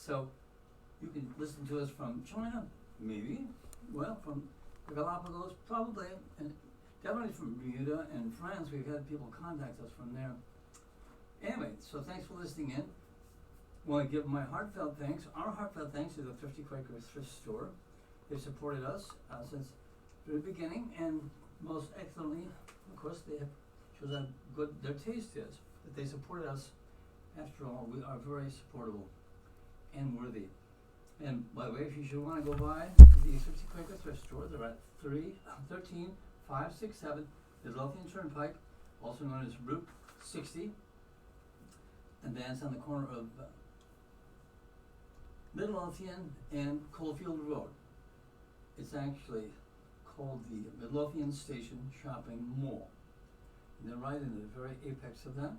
So you can listen to us from China, maybe. Well, from the Galapagos, probably, and definitely from Bermuda and France. We've had people contact us from there. Anyway, so thanks for listening in. Want to give my heartfelt thanks, our heartfelt thanks to the Thrifty Quaker Thrift Store. They've supported us since the beginning, and most excellently, of course, they have shows how good their taste is. That they supported us. After all, we are very supportable and worthy. And by the way, if you should want to go by the Thrifty Quaker Thrift Store, they're at 13567 Midlothian Turnpike, also known as Route 60, and that's on the corner of Midlothian and Coalfield Road. It's actually called the Midlothian Station Shopping Mall. And they're right in the very apex of that.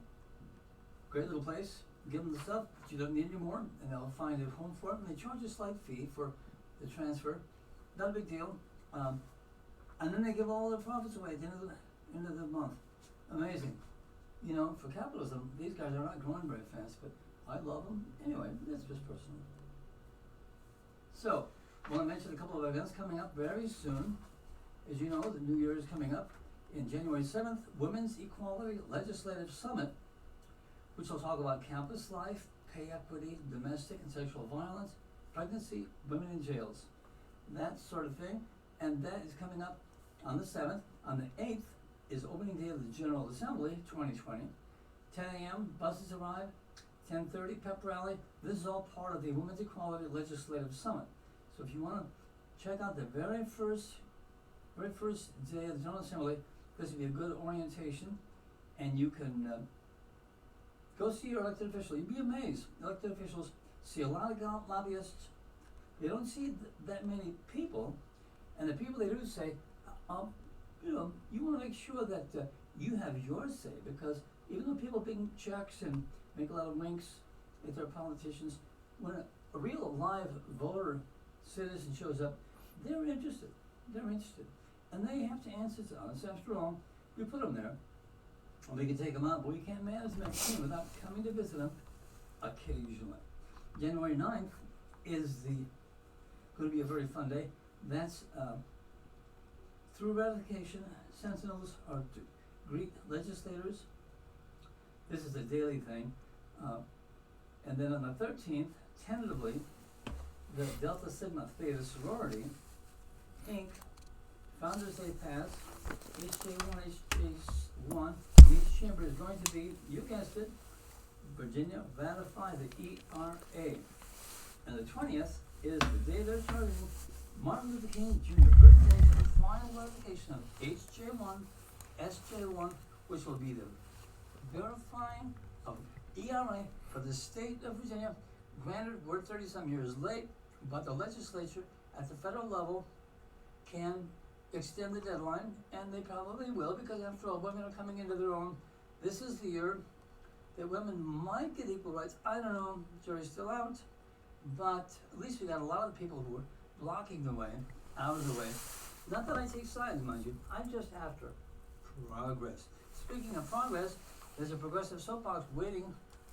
Great little place. Give them the stuff, but you don't need anymore, and they'll find a home for it, and they charge a slight fee for the transfer. Not a big deal. And then they give all their profits away at the end of the month. Amazing. You know, for capitalism, these guys are not growing very fast, but I love them. Anyway, that's just personal. So, I want to mention a couple of events coming up very soon. As you know, the New Year is coming up. In January 7th, Women's Equality Legislative Summit, which will talk about campus life, pay equity, domestic and sexual violence, pregnancy, women in jails, that sort of thing. And that is coming up on the 7th. On the 8th is opening day of the General Assembly 2020. 10 a.m., buses arrive. 10:30, pep rally. This is all part of the Women's Equality Legislative Summit. So if you want to check out the very first day of the General Assembly, this will be a good orientation, and you can go see your elected official. You'd be amazed. Elected officials see a lot of lobbyists. They don't see that many people, and the people they do say, you know, you want to make sure that you have your say, because even though people big checks and make a lot of winks at their politicians, when a real live voter citizen shows up, they're interested. And they have to answer to us. After all, we put them there. And we can take them out, but we can't manage them without coming to visit them occasionally. January 9th is going to be a very fun day. That's through ratification, sentinels are to greet legislators. This is a daily thing. And then on the 13th, tentatively, the Delta Sigma Theta Sorority, Inc., Founders Day Pass, HJ1, HJ1, and each chamber is going to be, you guessed it, Virginia, ratify the ERA. And the 20th is the day they're charging Martin Luther King Jr. birthday for the final ratification of HJ1, SJ1, which will be the verifying of ERA for the state of Virginia. Granted, we're 30-some years late, but the legislature at the federal level can extend the deadline, and they probably will, because after all, women are coming into their own. This is the year that women might get equal rights. I don't know, jury's still out, but at least we got a lot of people who are blocking the way, out of the way. Not that I take sides, mind you, I'm just after progress. Speaking of progress, there's a progressive soapbox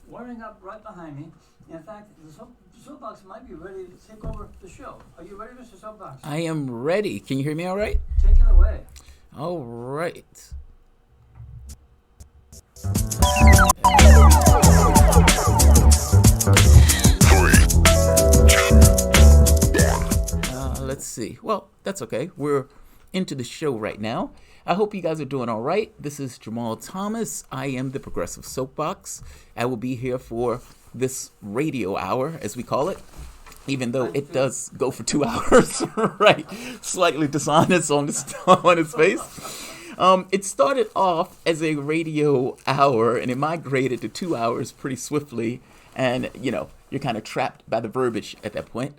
warming up right behind me. In fact, the soapbox might be ready to take over the show. Are you ready, Mr. Soapbox? I am ready. Can you hear me all right? Take it away. All right. Let's see. Well, that's okay. We're into the show right now. I hope you guys are doing all right. This is Jamarl Thomas. I am the Progressive Soapbox. I will be here for this radio hour, as we call it, even though it does go for 2 hours, right? Slightly dishonest on his face. It started off as a radio hour, and it migrated to 2 hours pretty swiftly. And, you know, you're kind of trapped by the verbiage at that point.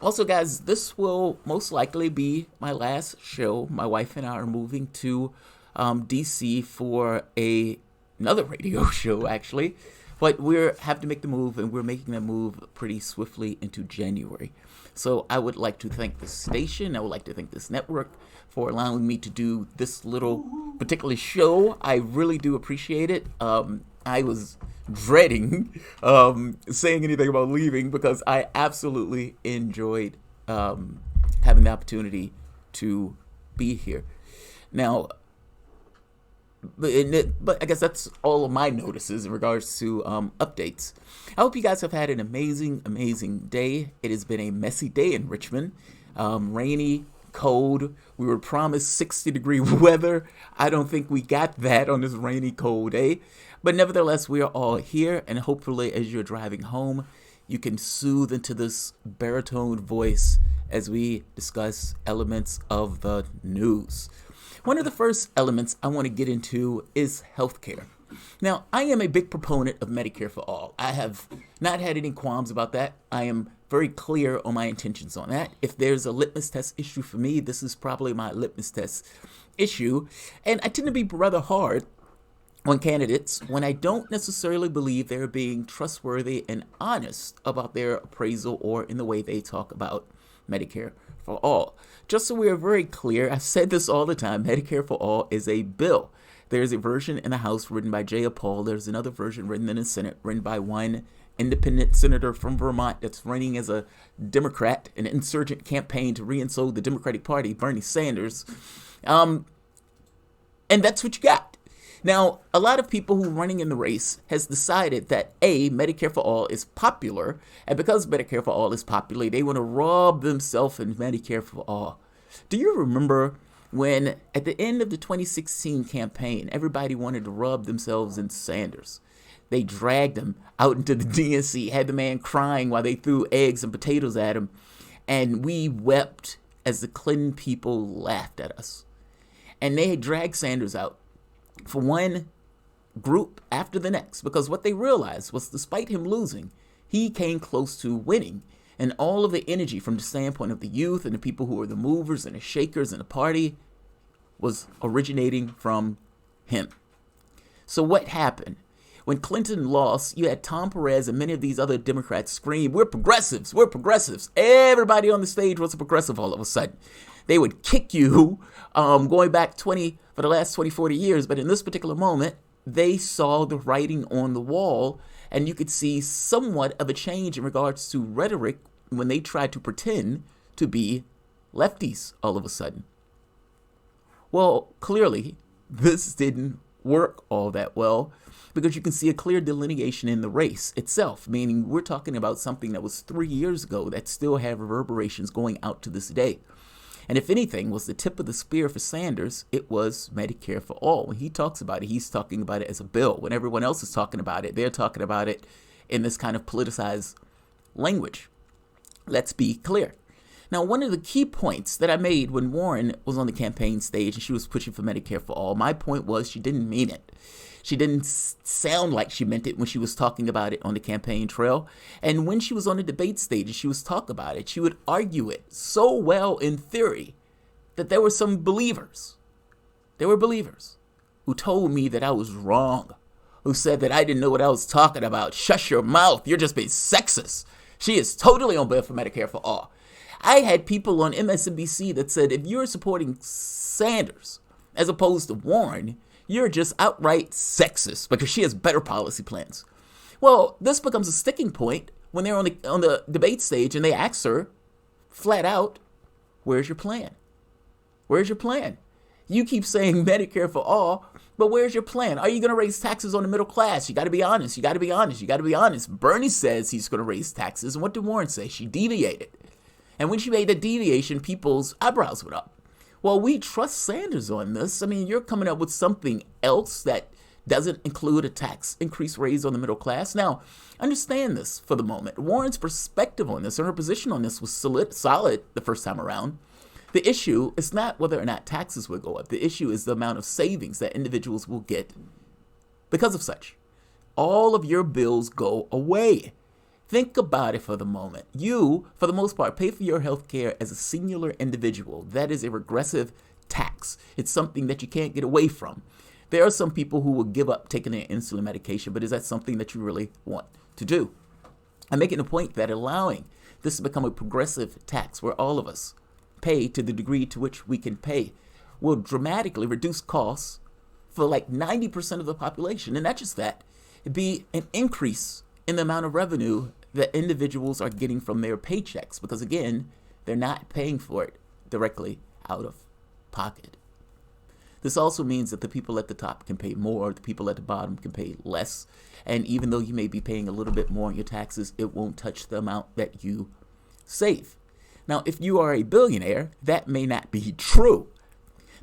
Also, guys, this will most likely be my last show. My wife and I are moving to D.C. for another radio show, actually. But we have to make the move, and we're making that move pretty swiftly into January. So I would like to thank the station. I would like to thank this network for allowing me to do this little particular show. I really do appreciate it. I was dreading saying anything about leaving because I absolutely enjoyed having the opportunity to be here. Now, but I guess that's all of my notices in regards to updates. I hope you guys have had an amazing, amazing day. It has been a messy day in Richmond. Rainy, cold. We were promised 60-degree weather. I don't think we got that on this rainy, cold day. But nevertheless, we are all here, and hopefully as you're driving home, you can soothe into this baritone voice as we discuss elements of the news. One of the first elements I want to get into is healthcare. Now, I am a big proponent of Medicare for all. I have not had any qualms about that. I am very clear on my intentions on that. If there's a litmus test issue for me, this is probably my litmus test issue. And I tend to be rather hard on candidates when I don't necessarily believe they're being trustworthy and honest about their appraisal or in the way they talk about Medicare for all. Just so we're very clear, I've said this all the time, Medicare for all is a bill. There's a version in the House written by Jay Paul. There's another version written in the Senate, written by one independent senator from Vermont that's running as a Democrat, an insurgent campaign to reinstate the Democratic Party, Bernie Sanders. And that's what you got. Now, a lot of people who are running in the race has decided that A, Medicare for all is popular, and because Medicare for all is popular, they want to rob themselves in Medicare for all. Do you remember when at the end of the 2016 campaign, everybody wanted to rub themselves in Sanders? They dragged him out into the DNC, had the man crying while they threw eggs and potatoes at him, and we wept as the Clinton people laughed at us. And they had dragged Sanders out for one group after the next, because what they realized was despite him losing, he came close to winning. And all of the energy from the standpoint of the youth and the people who are the movers and the shakers in the party was originating from him. So what happened? When Clinton lost, you had Tom Perez and many of these other Democrats scream, "We're progressives, we're progressives." Everybody on the stage was a progressive all of a sudden. They would kick you going back for the last 20, 40 years. But in this particular moment, they saw the writing on the wall, and you could see somewhat of a change in regards to rhetoric when they tried to pretend to be lefties all of a sudden. Well, clearly, this didn't work all that well, because you can see a clear delineation in the race itself, meaning we're talking about something that was 3 years ago that still have reverberations going out to this day. And if anything was the tip of the spear for Sanders, it was Medicare for all. When he talks about it, he's talking about it as a bill. When everyone else is talking about it, they're talking about it in this kind of politicized language. Let's be clear. Now, one of the key points that I made when Warren was on the campaign stage and she was pushing for Medicare for all, my point was she didn't mean it. She didn't sound like she meant it when she was talking about it on the campaign trail. And when she was on the debate stage and she was talking about it, she would argue it so well in theory that there were some believers. There were believers who told me that I was wrong, who said that I didn't know what I was talking about. Shush your mouth. You're just being sexist. She is totally on board for Medicare for all. I had people on MSNBC that said, if you're supporting Sanders as opposed to Warren, you're just outright sexist because she has better policy plans. Well, this becomes a sticking point when they're on the debate stage and they ask her flat out, where's your plan? Where's your plan? You keep saying Medicare for all, but where's your plan? Are you going to raise taxes on the middle class? You got to be honest. You got to be honest. You got to be honest. Bernie says he's going to raise taxes. And what did Warren say? She deviated. And when she made the deviation, people's eyebrows went up. Well, we trust Sanders on this. I mean, you're coming up with something else that doesn't include a tax increase raised on the middle class. Now, understand this for the moment. Warren's perspective on this and her position on this was solid the first time around. The issue is not whether or not taxes will go up. The issue is the amount of savings that individuals will get because of such. All of your bills go away. Think about it for the moment. You, for the most part, pay for your health care as a singular individual. That is a regressive tax. It's something that you can't get away from. There are some people who will give up taking their insulin medication, but is that something that you really want to do? I'm making a point that allowing this to become a progressive tax where all of us pay to the degree to which we can pay will dramatically reduce costs for like 90% of the population. And not just that, be an increase in the amount of revenue that individuals are getting from their paychecks, because again, they're not paying for it directly out of pocket. This also means that the people at the top can pay more, the people at the bottom can pay less, and even though you may be paying a little bit more in your taxes, it won't touch the amount that you save. Now, if you are a billionaire, that may not be true.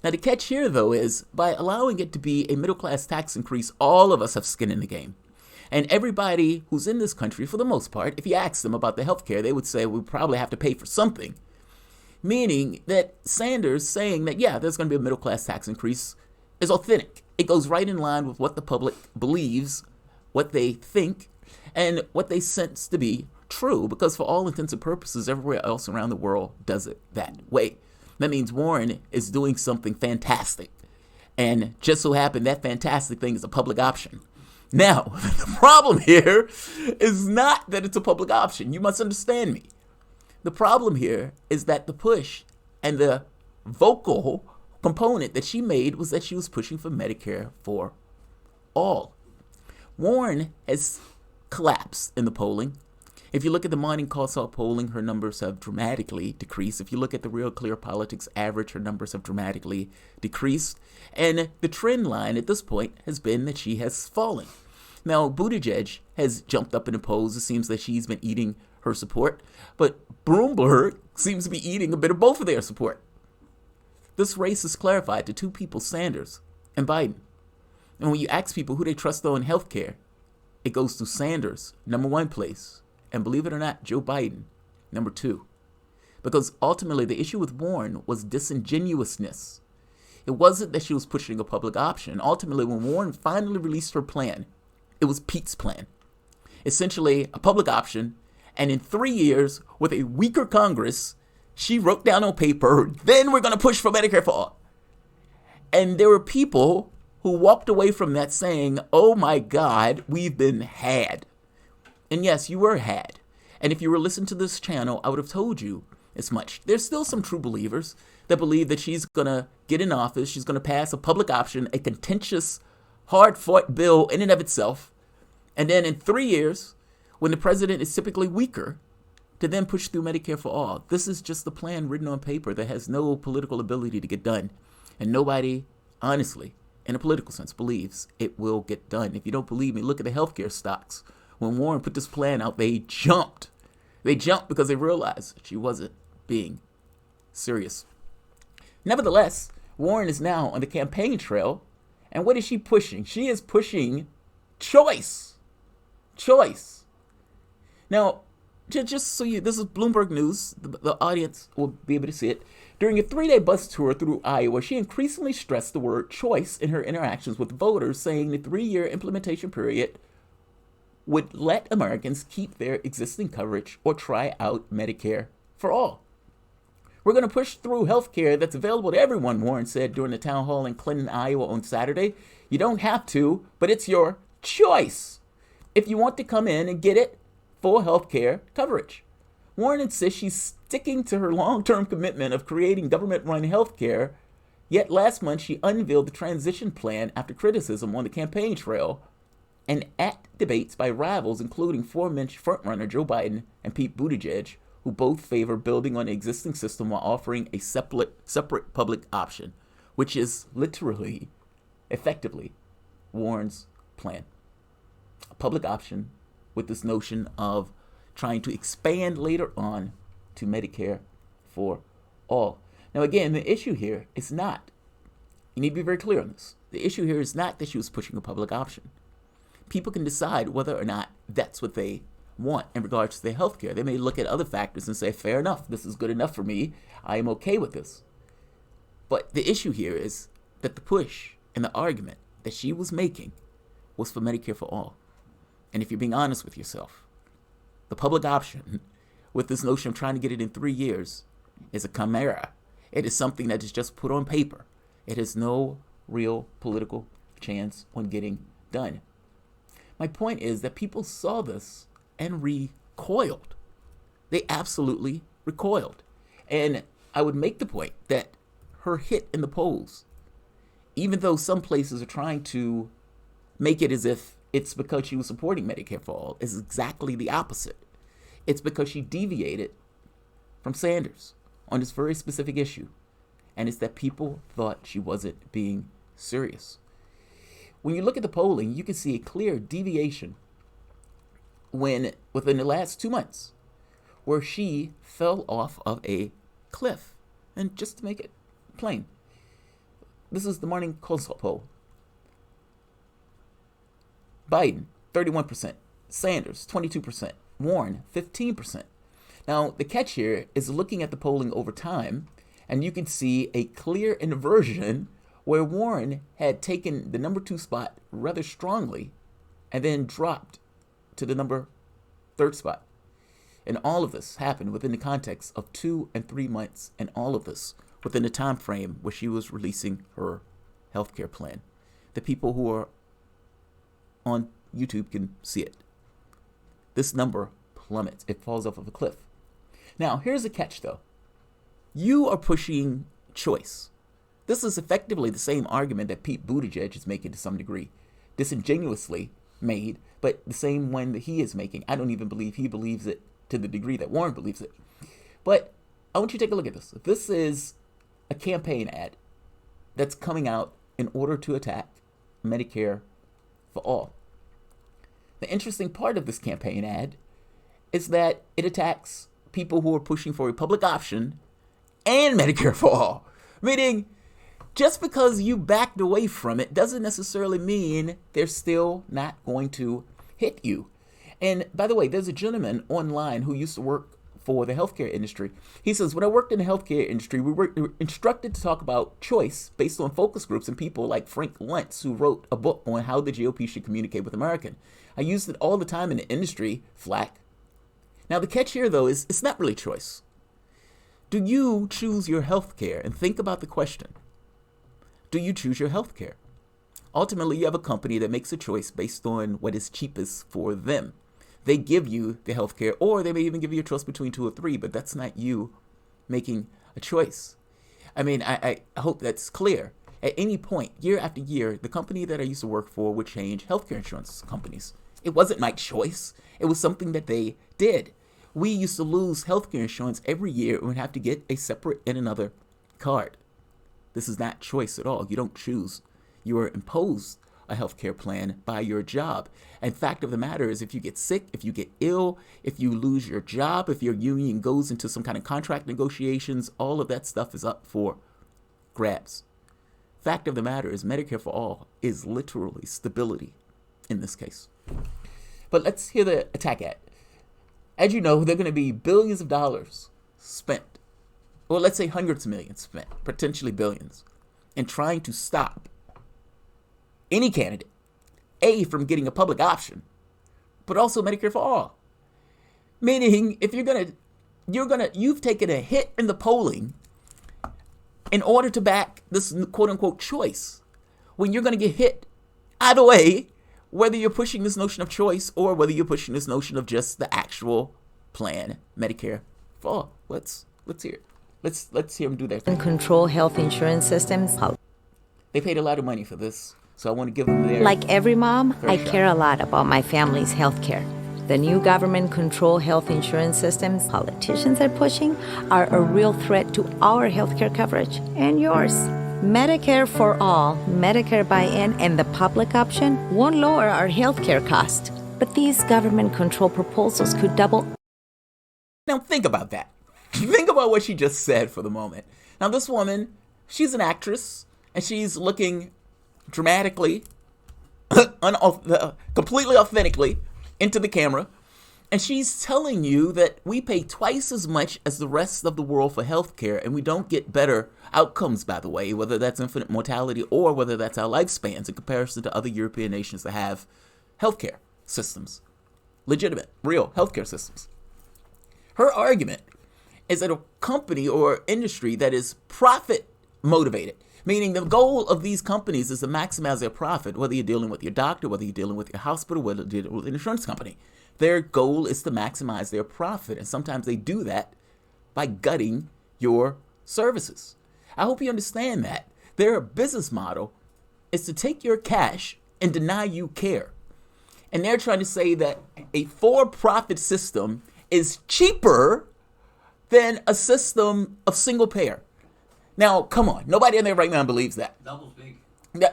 Now, the catch here, though, is by allowing it to be a middle-class tax increase, all of us have skin in the game. And everybody who's in this country, for the most part, if you ask them about the health care, they would say we probably have to pay for something. Meaning that Sanders saying that, yeah, there's going to be a middle-class tax increase is authentic. It goes right in line with what the public believes, what they think, and what they sense to be true, because for all intents and purposes, everywhere else around the world does it that way. That means Warren is doing something fantastic. And just so happened that fantastic thing is a public option. Now, the problem here is not that it's a public option. You must understand me. The problem here is that the push and the vocal component that she made was that she was pushing for Medicare for all. Warren has collapsed in the polling. If you look at the morning consult polling, her numbers have dramatically decreased. If you look at the Real Clear Politics average, her numbers have dramatically decreased. And the trend line at this point has been that she has fallen. Now, Buttigieg has jumped up in the polls. It seems that she's been eating her support. But Bloomberg seems to be eating a bit of both of their support. This race is clarified to two people, Sanders and Biden. And when you ask people who they trust on health care, it goes to Sanders, number one place. And believe it or not, Joe Biden, number two. Because ultimately the issue with Warren was disingenuousness. It wasn't that she was pushing a public option. Ultimately, when Warren finally released her plan, it was Pete's plan. Essentially a public option. And in 3 years, with a weaker Congress, she wrote down on paper, then we're going to push for Medicare for all. And there were people who walked away from that saying, oh my God, we've been had. And yes, you were had. And if you were listening to this channel, I would have told you as much. There's still some true believers that believe that she's going to get in office, she's going to pass a public option, a contentious, hard-fought bill in and of itself. And then in 3 years, when the president is typically weaker, to then push through Medicare for all. This is just a plan written on paper that has no political ability to get done. And nobody, honestly, in a political sense, believes it will get done. If you don't believe me, look at the healthcare stocks. When Warren put this plan out, they jumped. They jumped because they realized she wasn't being serious. Nevertheless, Warren is now on the campaign trail. And what is she pushing? She is pushing choice. Choice. Now, just so this is Bloomberg News. The audience will be able to see it. During a 3-day bus tour through Iowa, she increasingly stressed the word choice in her interactions with voters, saying the 3-year implementation period would let Americans keep their existing coverage or try out Medicare for all. We're going to push through health care that's available to everyone, Warren said during the town hall in Clinton, Iowa on Saturday. You don't have to, but it's your choice if you want to come in and get it for health care coverage. Warren insists she's sticking to her long-term commitment of creating government-run health care, yet last month she unveiled the transition plan after criticism on the campaign trail and at debates by rivals, including forementioned frontrunner Joe Biden and Pete Buttigieg, who both favor building on the existing system while offering a separate public option, which is literally, effectively, Warren's plan. A public option with this notion of trying to expand later on to Medicare for all. Now, again, the issue here is not, you need to be very clear on this. The issue here is not that she was pushing a public option. People can decide whether or not that's what they want in regards to their health care. They may look at other factors and say, fair enough, this is good enough for me. I am okay with this. But the issue here is that the push and the argument that she was making was for Medicare for all. And if you're being honest with yourself, the public option with this notion of trying to get it in 3 years is a chimera. It is something that is just put on paper. It has no real political chance on getting done. My point is that people saw this and recoiled. They absolutely recoiled. And I would make the point that her hit in the polls, even though some places are trying to make it as if it's because she was supporting Medicare for all. It's exactly the opposite. It's because she deviated from Sanders on this very specific issue. And it's that people thought she wasn't being serious. When you look at the polling, you can see a clear deviation within the last 2 months, where she fell off of a cliff. And just to make it plain, this is the morning consult poll. Biden, 31%. Sanders, 22%. Warren, 15%. Now, the catch here is looking at the polling over time, and you can see a clear inversion where Warren had taken the number 2 spot rather strongly and then dropped to the number 3rd spot. And all of this happened within the context of 2 and 3 months, and all of this within the time frame where she was releasing her healthcare plan. The people who are on YouTube can see it. This number plummets. It falls off of a cliff. Now, here's the catch, though. You are pushing choice. This is effectively the same argument that Pete Buttigieg is making to some degree, disingenuously made, but the same one that he is making. I don't even believe he believes it to the degree that Warren believes it. But I want you to take a look at this. This is a campaign ad that's coming out in order to attack Medicare for all. The interesting part of this campaign ad is that it attacks people who are pushing for a public option and Medicare for all. Meaning, just because you backed away from it doesn't necessarily mean they're still not going to hit you. And by the way, there's a gentleman online who used to work for the healthcare industry. He says, when I worked in the healthcare industry, we were instructed to talk about choice based on focus groups and people like Frank Luntz, who wrote a book on how the GOP should communicate with Americans. I used it all the time in the industry, flack. Now, the catch here, though, is it's not really choice. Do you choose your healthcare? And think about the question. Do you choose your healthcare? Ultimately, you have a company that makes a choice based on what is cheapest for them. They give you the healthcare, or they may even give you a choice between 2 or 3, but that's not you making a choice. I mean, I hope that's clear. At any point, year after year, the company that I used to work for would change healthcare insurance companies. It wasn't my choice. It was something that they did. We used to lose healthcare insurance every year and would have to get a separate and another card. This is not choice at all. You don't choose. You are imposed a healthcare plan by your job. And fact of the matter is, if you get sick, if you get ill, if you lose your job, if your union goes into some kind of contract negotiations, all of that stuff is up for grabs. Fact of the matter is, Medicare for all is literally stability in this case. But let's hear the attack ad. As you know, there are going to be billions of dollars spent, or let's say hundreds of millions spent, potentially billions, in trying to stop any candidate, A, from getting a public option, but also Medicare for all. Meaning, if you've taken a hit in the polling in order to back this quote unquote choice, when you're going to get hit either way, whether you're pushing this notion of choice or whether you're pushing this notion of just the actual plan, Medicare for all. Let's hear it. Let's hear them do their thing. Control health insurance systems. They paid a lot of money for this, so I want to give them their... Like every mom, I care a lot about my family's health care. The new government control health insurance systems politicians are pushing are a real threat to our healthcare coverage and yours. Medicare for all, Medicare buy-in, and the public option won't lower our healthcare cost. But these government control proposals could double... Now think about that. Think about what she just said for the moment. Now this woman, she's an actress, and she's looking dramatically, completely authentically into the camera, and she's telling you that we pay twice as much as the rest of the world for healthcare, and we don't get better outcomes, by the way, whether that's infant mortality or whether that's our lifespans in comparison to other European nations that have healthcare systems, legitimate, real healthcare systems. Her argument is that a company or industry that is profit motivated, meaning the goal of these companies is to maximize their profit, whether you're dealing with your doctor, whether you're dealing with your hospital, whether you're dealing with an insurance company. Their goal is to maximize their profit, and sometimes they do that by gutting your services. I hope you understand that. Their business model is to take your cash and deny you care. And they're trying to say that a for-profit system is cheaper than a system of single payer. Now, come on. Nobody in there right now believes that. Doubles big.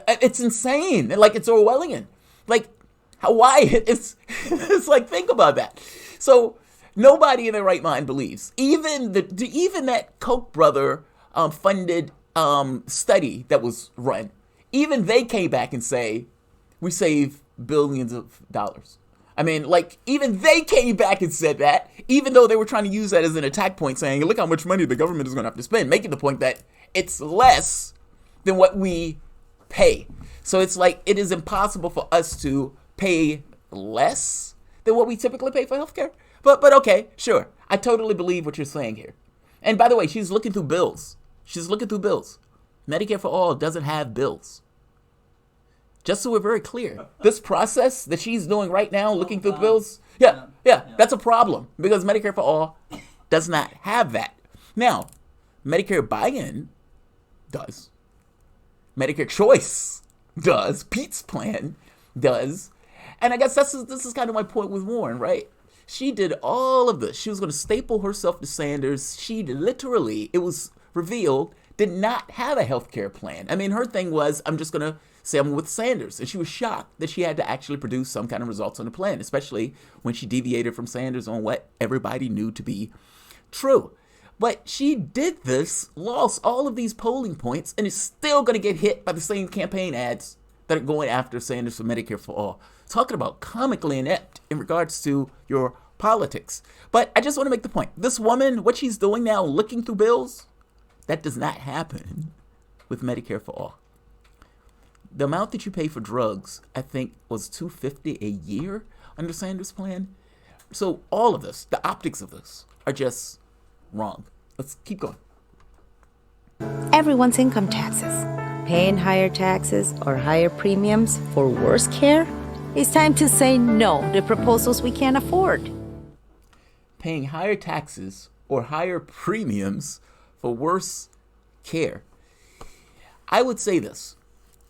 It's insane. Like, it's Orwellian. Like, why? It's like, think about that. So nobody in their right mind believes. Even that Koch brother funded study that was run, even they came back and say, we save billions of dollars. I mean, like, even they came back and said that, even though they were trying to use that as an attack point, saying, look how much money the government is going to have to spend, making the point that it's less than what we pay. So it's like, it is impossible for us to pay less than what we typically pay for healthcare. But okay, sure. I totally believe what you're saying here. And by the way, she's looking through bills. Medicare for All doesn't have bills. Just so we're very clear, this process that she's doing right now, looking through bills, yeah, that's a problem because Medicare for All does not have that. Now, Medicare buy-in does. Medicare Choice does. Pete's plan does. And I guess this is kind of my point with Warren, right? She did all of this. She was going to staple herself to Sanders. She literally, it was revealed, did not have a health care plan. I mean, her thing was, I'm just going to say I'm with Sanders. And she was shocked that she had to actually produce some kind of results on the plan, especially when she deviated from Sanders on what everybody knew to be true. But she did this, lost all of these polling points, and is still going to get hit by the same campaign ads that are going after Sanders for Medicare for All. Talking about comically inept in regards to your politics. But I just want to make the point. This woman, what she's doing now, looking through bills, that does not happen with Medicare for All. The amount that you pay for drugs, I think, was $250 a year under Sanders' plan. So all of this, the optics of this, are just wrong. Let's keep going. Everyone's income taxes. Paying higher taxes or higher premiums for worse care? It's time to say no to proposals we can't afford. Paying higher taxes or higher premiums for worse care. I would say this.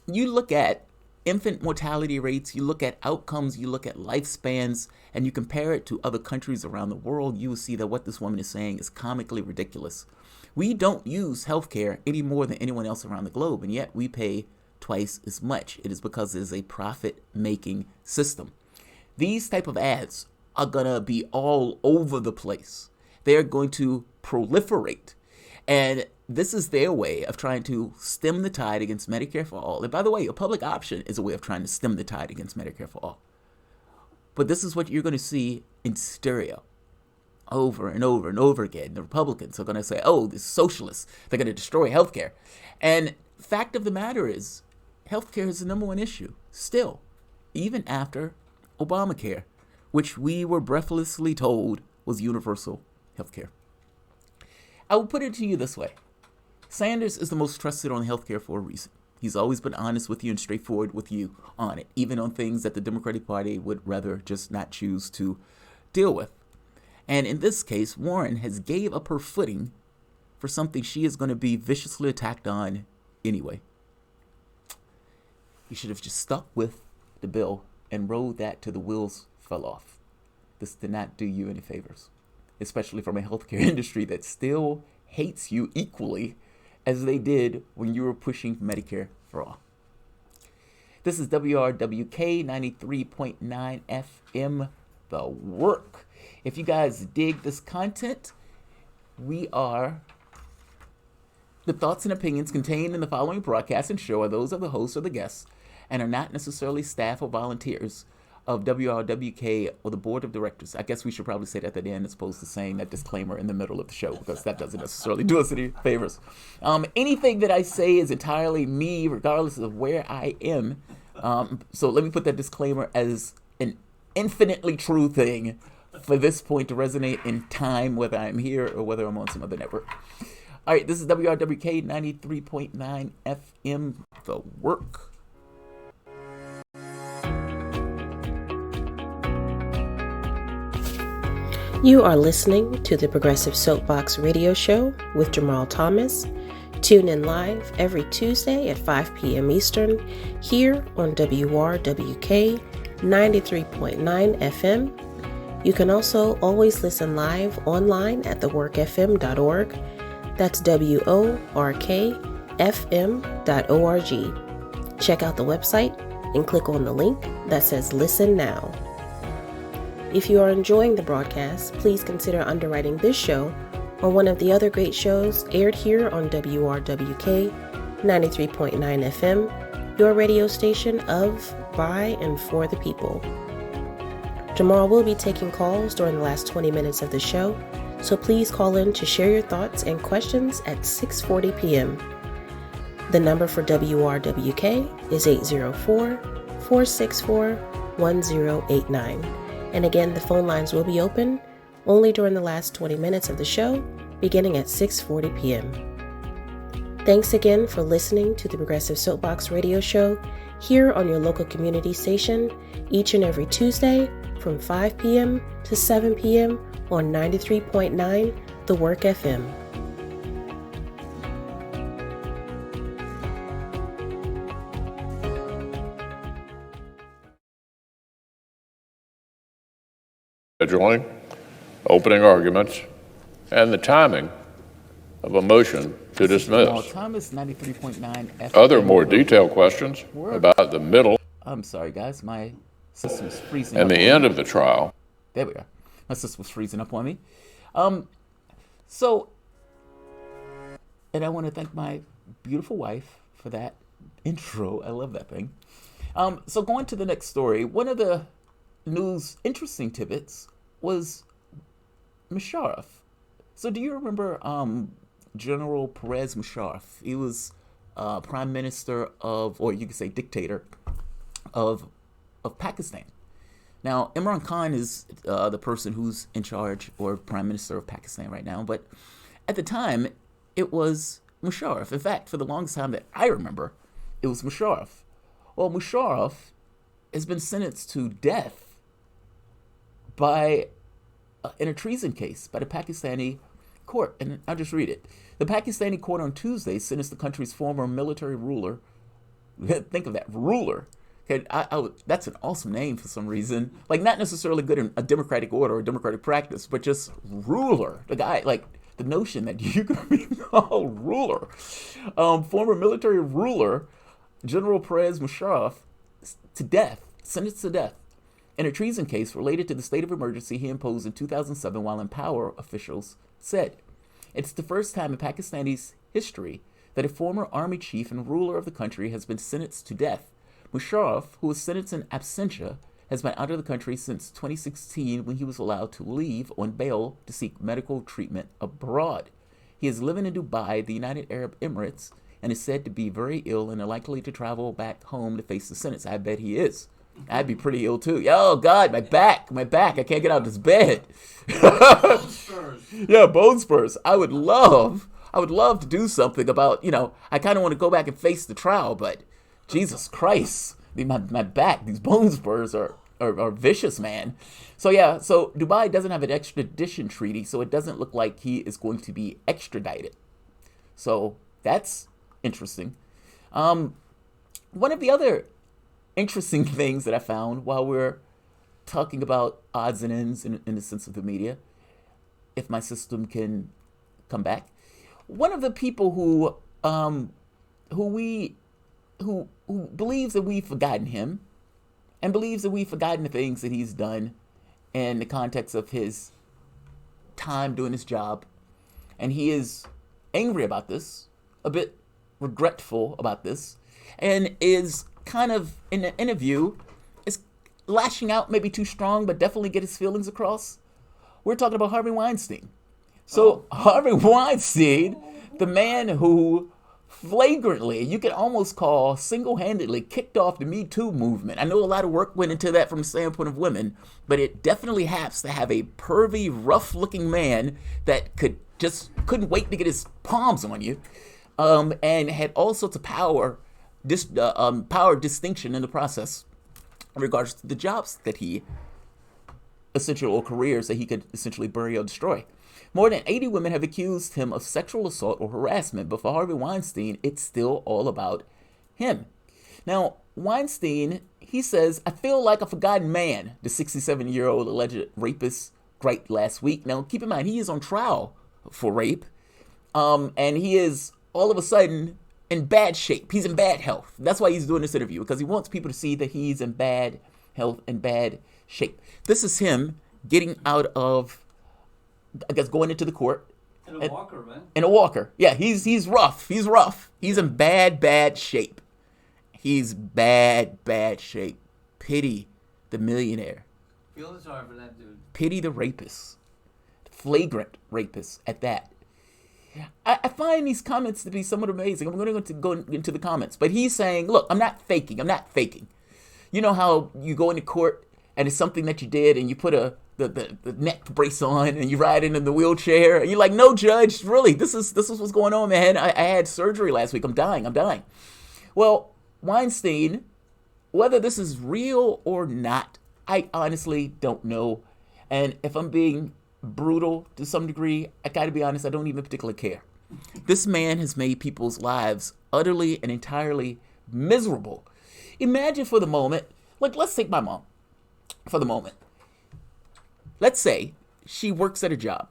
You look at infant mortality rates, you look at outcomes, you look at lifespans, and you compare it to other countries around the world, you will see that what this woman is saying is comically ridiculous. We don't use healthcare any more than anyone else around the globe, and yet we pay twice as much. It is because it is a profit-making system. These type of ads are going to be all over the place. They're going to proliferate. And this is their way of trying to stem the tide against Medicare for All. And by the way, a public option is a way of trying to stem the tide against Medicare for All. But this is what you're going to see in stereo over and over and over again. The Republicans are going to say, oh, the socialists, they're going to destroy healthcare. And fact of the matter is, healthcare is the number one issue still, even after Obamacare, which we were breathlessly told was universal healthcare. I will put it to you this way. Sanders is the most trusted on healthcare for a reason. He's always been honest with you and straightforward with you on it, even on things that the Democratic Party would rather just not choose to deal with. And in this case, Warren has gave up her footing for something she is going to be viciously attacked on anyway. You should have just stuck with the bill and rode that till the wheels fell off. This did not do you any favors, especially from a healthcare industry that still hates you equally as they did when you were pushing Medicare for All. This is WRWK 93.9 FM, The Work. If you guys dig this content, the thoughts and opinions contained in the following broadcast and show are those of the host or the guests and are not necessarily staff or volunteers of WRWK or the board of directors. I guess we should probably say that at the end as opposed to saying that disclaimer in the middle of the show, because that doesn't necessarily do us any favors. Anything that I say is entirely me, regardless of where I am. So let me put that disclaimer as an infinitely true thing for this point to resonate in time, whether I'm here or whether I'm on some other network. All right, this is WRWK 93.9 FM, The Work. You are listening to the Progressive Soapbox Radio Show with Jamarl Thomas. Tune in live every Tuesday at 5 p.m. Eastern here on WRWK 93.9 FM. You can also always listen live online at theworkfm.org. That's WORKFM.org. Check out the website and click on the link that says Listen Now. If you are enjoying the broadcast, please consider underwriting this show or one of the other great shows aired here on WRWK 93.9 FM, your radio station of, by, and for the people. Jamarl will be taking calls during the last 20 minutes of the show, so please call in to share your thoughts and questions at 6:40 p.m. The number for WRWK is 804-464-1089. And again, the phone lines will be open only during the last 20 minutes of the show, beginning at 6:40 p.m. Thanks again for listening to the Progressive Soapbox radio show here on your local community station each and every Tuesday from 5 p.m. to 7 p.m. on 93.9 The Work FM. Scheduling, opening arguments, and the timing of a motion to dismiss. Jamarl Thomas, 93.9 FM. Other more detailed questions about the middle I'm sorry, guys. My system's freezing and up the on end me. of the trial. There we are. My system was freezing up on me. So, and I want to thank my beautiful wife for that intro. I love that thing. So going to the next story, one of the news interesting tidbits was Musharraf. So do you remember General Pervez Musharraf? He was prime minister of, or you could say dictator of Pakistan. Now, Imran Khan is the person who's in charge or prime minister of Pakistan right now. But at the time, it was Musharraf. In fact, for the longest time that I remember, it was Musharraf. Well, Musharraf has been sentenced to death by in a treason case by the Pakistani court. And I'll just read it. The Pakistani court on Tuesday sentenced the country's former military ruler. Think of that, ruler. Okay, that's an awesome name for some reason. Like, not necessarily good in a democratic order or democratic practice, but just ruler. The guy, like, the notion that you can be called ruler. Former military ruler, General Pervez Musharraf, to death, sentenced to death, in a treason case related to the state of emergency he imposed in 2007 while in power, officials said. It's the first time in Pakistani's history that a former army chief and ruler of the country has been sentenced to death. Musharraf, who was sentenced in absentia, has been out of the country since 2016 when he was allowed to leave on bail to seek medical treatment abroad. He is living in Dubai, the United Arab Emirates, and is said to be very ill and unlikely to travel back home to face the sentence. I bet he is. I'd be pretty ill too. Oh God, my back. I can't get out of this bed. Bone spurs. Yeah, bone spurs. I would love to do something about, I kind of want to go back and face the trial, but Jesus Christ, my back, these bone spurs are vicious, man. So yeah, so Dubai doesn't have an extradition treaty, so it doesn't look like he is going to be extradited. So that's interesting. One of the other interesting things that I found while we're talking about odds and ends in the sense of the media, if my system can come back, one of the people who believes that we've forgotten him and believes that we've forgotten the things that he's done in the context of his time doing his job, and he is angry about this, a bit regretful about this, and is kind of in an interview is lashing out, maybe too strong, but definitely get his feelings across. We're talking about Harvey Weinstein. So Harvey Weinstein, the man who flagrantly, you could almost call single-handedly, kicked off the Me Too movement. I know a lot of work went into that from the standpoint of women, but it definitely has to have a pervy, rough-looking man that couldn't wait to get his palms on you, and had all sorts of power distinction in the process in regards to the jobs that he or careers that he could essentially bury or destroy. More than 80 women have accused him of sexual assault or harassment, but for Harvey Weinstein, it's still all about him. Now, Weinstein, he says, I feel like a forgotten man, the 67-year-old alleged rapist griped last week. Now, keep in mind, he is on trial for rape, and he is all of a sudden in bad shape. He's in bad health. That's why he's doing this interview, because he wants people to see that he's in bad health and bad shape. This is him getting out of, I guess, going into the court. In a walker, right? In a walker. Yeah, he's rough. He's rough. He's in bad shape. He's bad shape. Pity the millionaire. Feel sorry for that dude. Pity the rapist. Flagrant rapist at that. I find these comments to be somewhat amazing. I'm going to go into the comments. But he's saying, look, I'm not faking. You know how you go into court and it's something that you did and you put the neck brace on and you ride in the wheelchair and you're like, no, judge, really, this is what's going on, man. I had surgery last week. I'm dying. Well, Weinstein, whether this is real or not, I honestly don't know. And if I'm being brutal to some degree, I gotta be honest, I don't even particularly care. This man has made people's lives utterly and entirely miserable. Imagine for the moment, like, let's take my mom for the moment. Let's say she works at a job.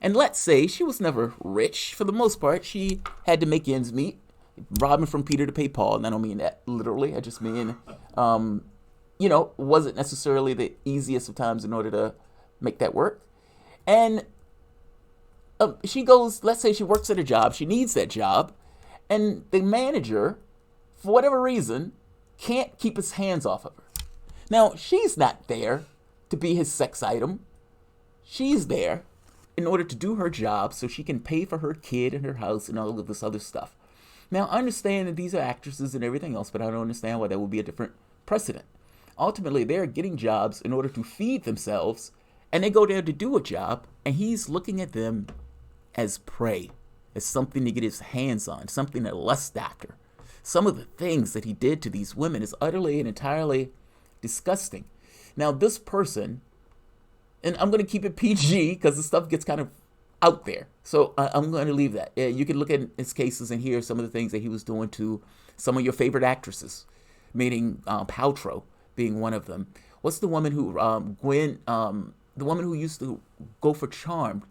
And let's say she was never rich. For the most part, she had to make ends meet, robbing from Peter to pay Paul. And I don't mean that literally. I just mean, wasn't necessarily the easiest of times in order to make that work. And she goes, let's say she works at a job. She needs that job. And the manager, for whatever reason, can't keep his hands off of her. Now, she's not there to be his sex item. She's there in order to do her job so she can pay for her kid and her house and all of this other stuff. Now, I understand that these are actresses and everything else, but I don't understand why that would be a different precedent. Ultimately, they're getting jobs in order to feed themselves, and they go there to do a job, and he's looking at them as prey, as something to get his hands on, something to lust after. Some of the things that he did to these women is utterly and entirely disgusting. Now, this person, and I'm going to keep it PG because the stuff gets kind of out there. So I'm going to leave that. You can look at his cases and hear some of the things that he was doing to some of your favorite actresses, meaning Paltrow being one of them. What's the woman who, the woman who used to go for Charmed,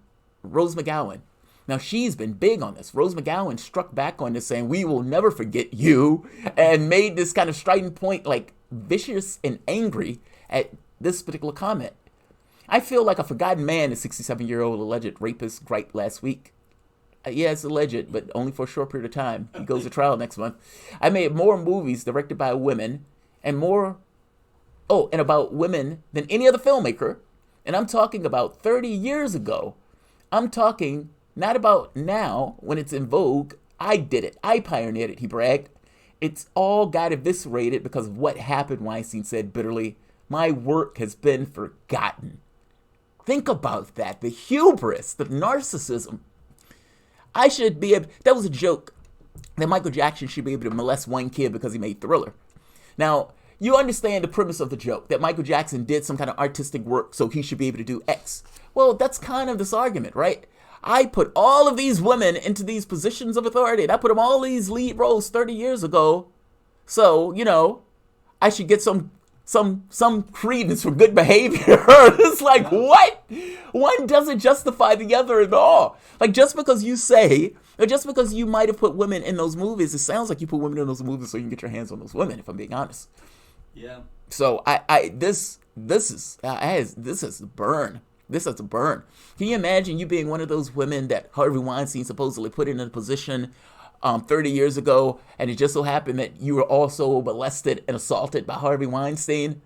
Rose McGowan. Now, she's been big on this. Rose McGowan struck back on this, saying, we will never forget you, and made this kind of strident point, like vicious and angry at this particular comment. I feel like a forgotten man, the 67-year-old alleged rapist griped last week. Yeah, it's alleged, but only for a short period of time. He goes to trial next month. I made more movies directed by women and about women than any other filmmaker. And I'm talking about 30 years ago. I'm talking not about now when it's in vogue. I did it. I pioneered it, he bragged. It's all got eviscerated because of what happened, Weinstein said bitterly. My work has been forgotten. Think about that. The hubris, the narcissism. That was a joke that Michael Jackson should be able to molest one kid because he made Thriller. Now, you understand the premise of the joke, that Michael Jackson did some kind of artistic work, so he should be able to do X. Well, that's kind of this argument, right? I put all of these women into these positions of authority, and I put them all these lead roles 30 years ago. So, I should get some credence for good behavior. It's like, what? One doesn't justify the other at all. Like, just because you might have put women in those movies, it sounds like you put women in those movies so you can get your hands on those women, if I'm being honest. Yeah. So this is a burn. This is a burn. Can you imagine you being one of those women that Harvey Weinstein supposedly put in a position 30 years ago, and it just so happened that you were also molested and assaulted by Harvey Weinstein?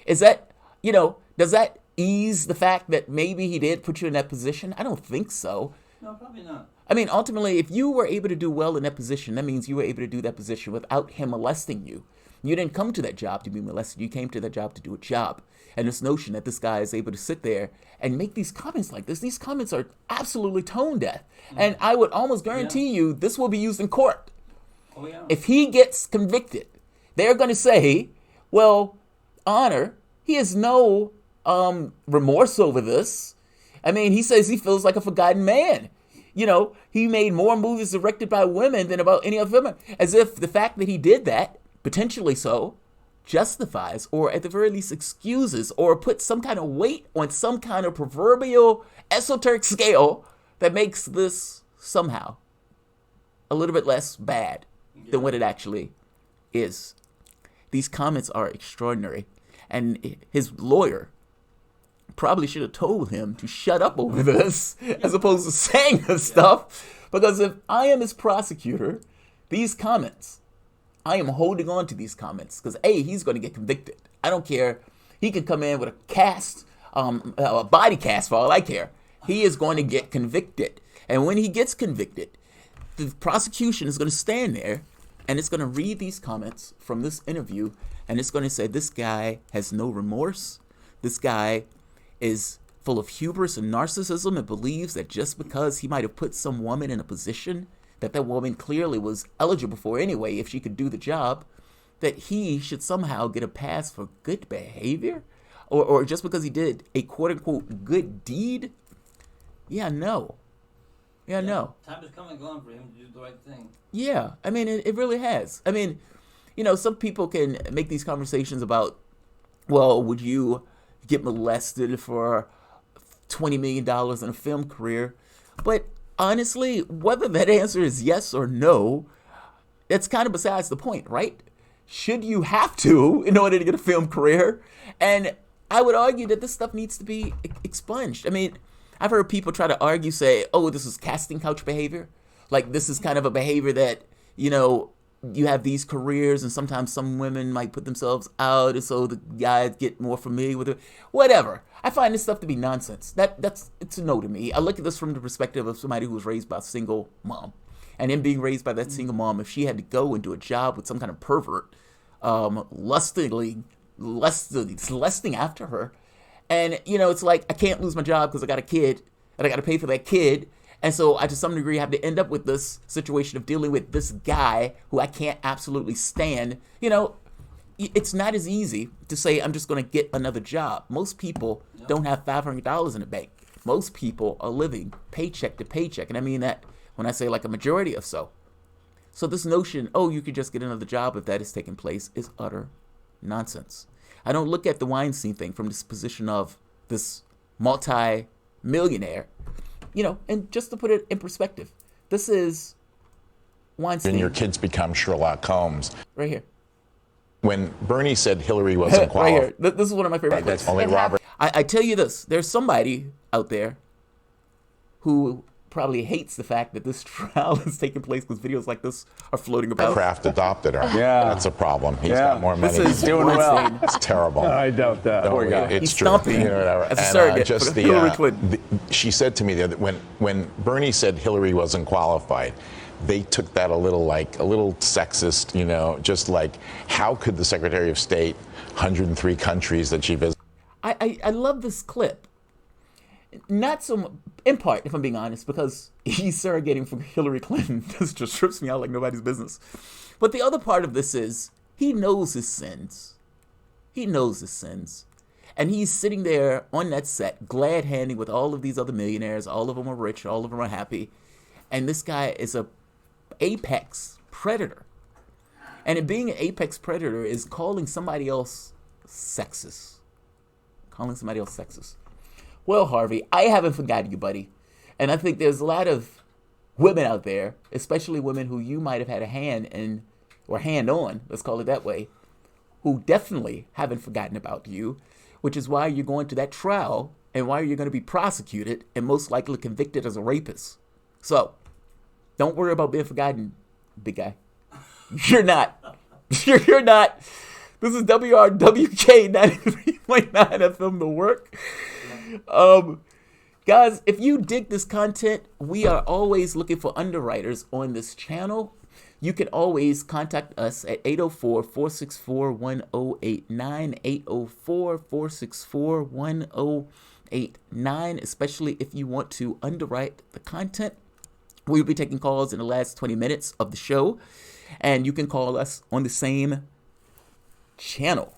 Is that, does that ease the fact that maybe he did put you in that position? I don't think so. No, probably not. I mean, ultimately, if you were able to do well in that position, that means you were able to do that position without him molesting you. You didn't come to that job to be molested. You came to that job to do a job. And this notion that this guy is able to sit there and make these comments like this, these comments are absolutely tone deaf. And I would almost guarantee you this will be used in court. Oh, yeah. If he gets convicted, they're going to say, well, Honor, he has no remorse over this. I mean, he says he feels like a forgotten man. He made more movies directed by women than about any other film. As if the fact that he did that potentially so, justifies or at the very least excuses or puts some kind of weight on some kind of proverbial esoteric scale that makes this somehow a little bit less bad than what it actually is. These comments are extraordinary, and his lawyer probably should have told him to shut up over this as opposed to saying this stuff, because if I am his prosecutor, these comments, I am holding on to these comments because he's going to get convicted. I don't care. He could come in with a cast, a body cast for all I care. He is going to get convicted. And when he gets convicted, the prosecution is going to stand there and it's going to read these comments from this interview, and it's going to say this guy has no remorse. This guy is full of hubris and narcissism and believes that just because he might have put some woman in a position that woman clearly was eligible for anyway if she could do the job, that he should somehow get a pass for good behavior? Or just because he did a quote-unquote good deed? No. Time has come and gone for him to do the right thing. Yeah, I mean, it really has. I mean, some people can make these conversations about, well, would you get molested for $20 million in a film career? But honestly, whether that answer is yes or no, that's kind of besides the point, right? Should you have to in order to get a film career? And I would argue that this stuff needs to be expunged. I mean, I've heard people try to argue, say, oh, this is casting couch behavior. Like, this is kind of a behavior that, you have these careers and sometimes some women might put themselves out and so the guys get more familiar with it. Whatever. I find this stuff to be nonsense. It's a no to me. I look at this from the perspective of somebody who was raised by a single mom. And in being raised by that single mom, if she had to go and do a job with some kind of pervert, lusting after her, and, it's like, I can't lose my job because I got a kid and I got to pay for that kid. And so I, to some degree, have to end up with this situation of dealing with this guy who I can't absolutely stand. It's not as easy to say, I'm just going to get another job. Most people don't have $500 in the bank. Most people are living paycheck to paycheck. And I mean that when I say like a majority of so. So this notion, you could just get another job if that is taking place, is utter nonsense. I don't look at the Weinstein thing from this position of this multi-millionaire. And just to put it in perspective, this is Weinstein. And your kids become Sherlock Holmes. Right here. When Bernie said Hillary wasn't qualified. Right here. This is one of my favorite clips. That's only Robert. I tell you this. There's somebody out there who probably hates the fact that this trial is taking place because videos like this are floating about. Kraft adopted her. Yeah. That's a problem. He's got more money. This is doing well. It's terrible. I doubt that. Poor guy. It's He's true. stomping as a surrogate for Hillary Clinton. She said to me that when Bernie said Hillary wasn't qualified, they took that a little sexist, just like, how could the Secretary of State, 103 countries that she visited. I love this clip. Not so, in part, if I'm being honest, because he's surrogating for Hillary Clinton. This just trips me out like nobody's business. But the other part of this is he knows his sins. He knows his sins. And he's sitting there on that set, glad-handing with all of these other millionaires. All of them are rich. All of them are happy. And this guy is a apex predator. And in being an apex predator is calling somebody else sexist. Well, Harvey, I haven't forgotten you, buddy. And I think there's a lot of women out there, especially women who you might have had a hand in, or hand on, let's call it that way, who definitely haven't forgotten about you, which is why you're going to that trial and why you're going to be prosecuted and most likely convicted as a rapist. So, don't worry about being forgotten, big guy. You're not. You're not. This is WRWK 93.9 FM The Work. Guys, if you dig this content, we are always looking for underwriters on this channel. You can always contact us at 804-464-1089, 804-464-1089, especially if you want to underwrite the content. We'll be taking calls in the last 20 minutes of the show, and you can call us on the same channel.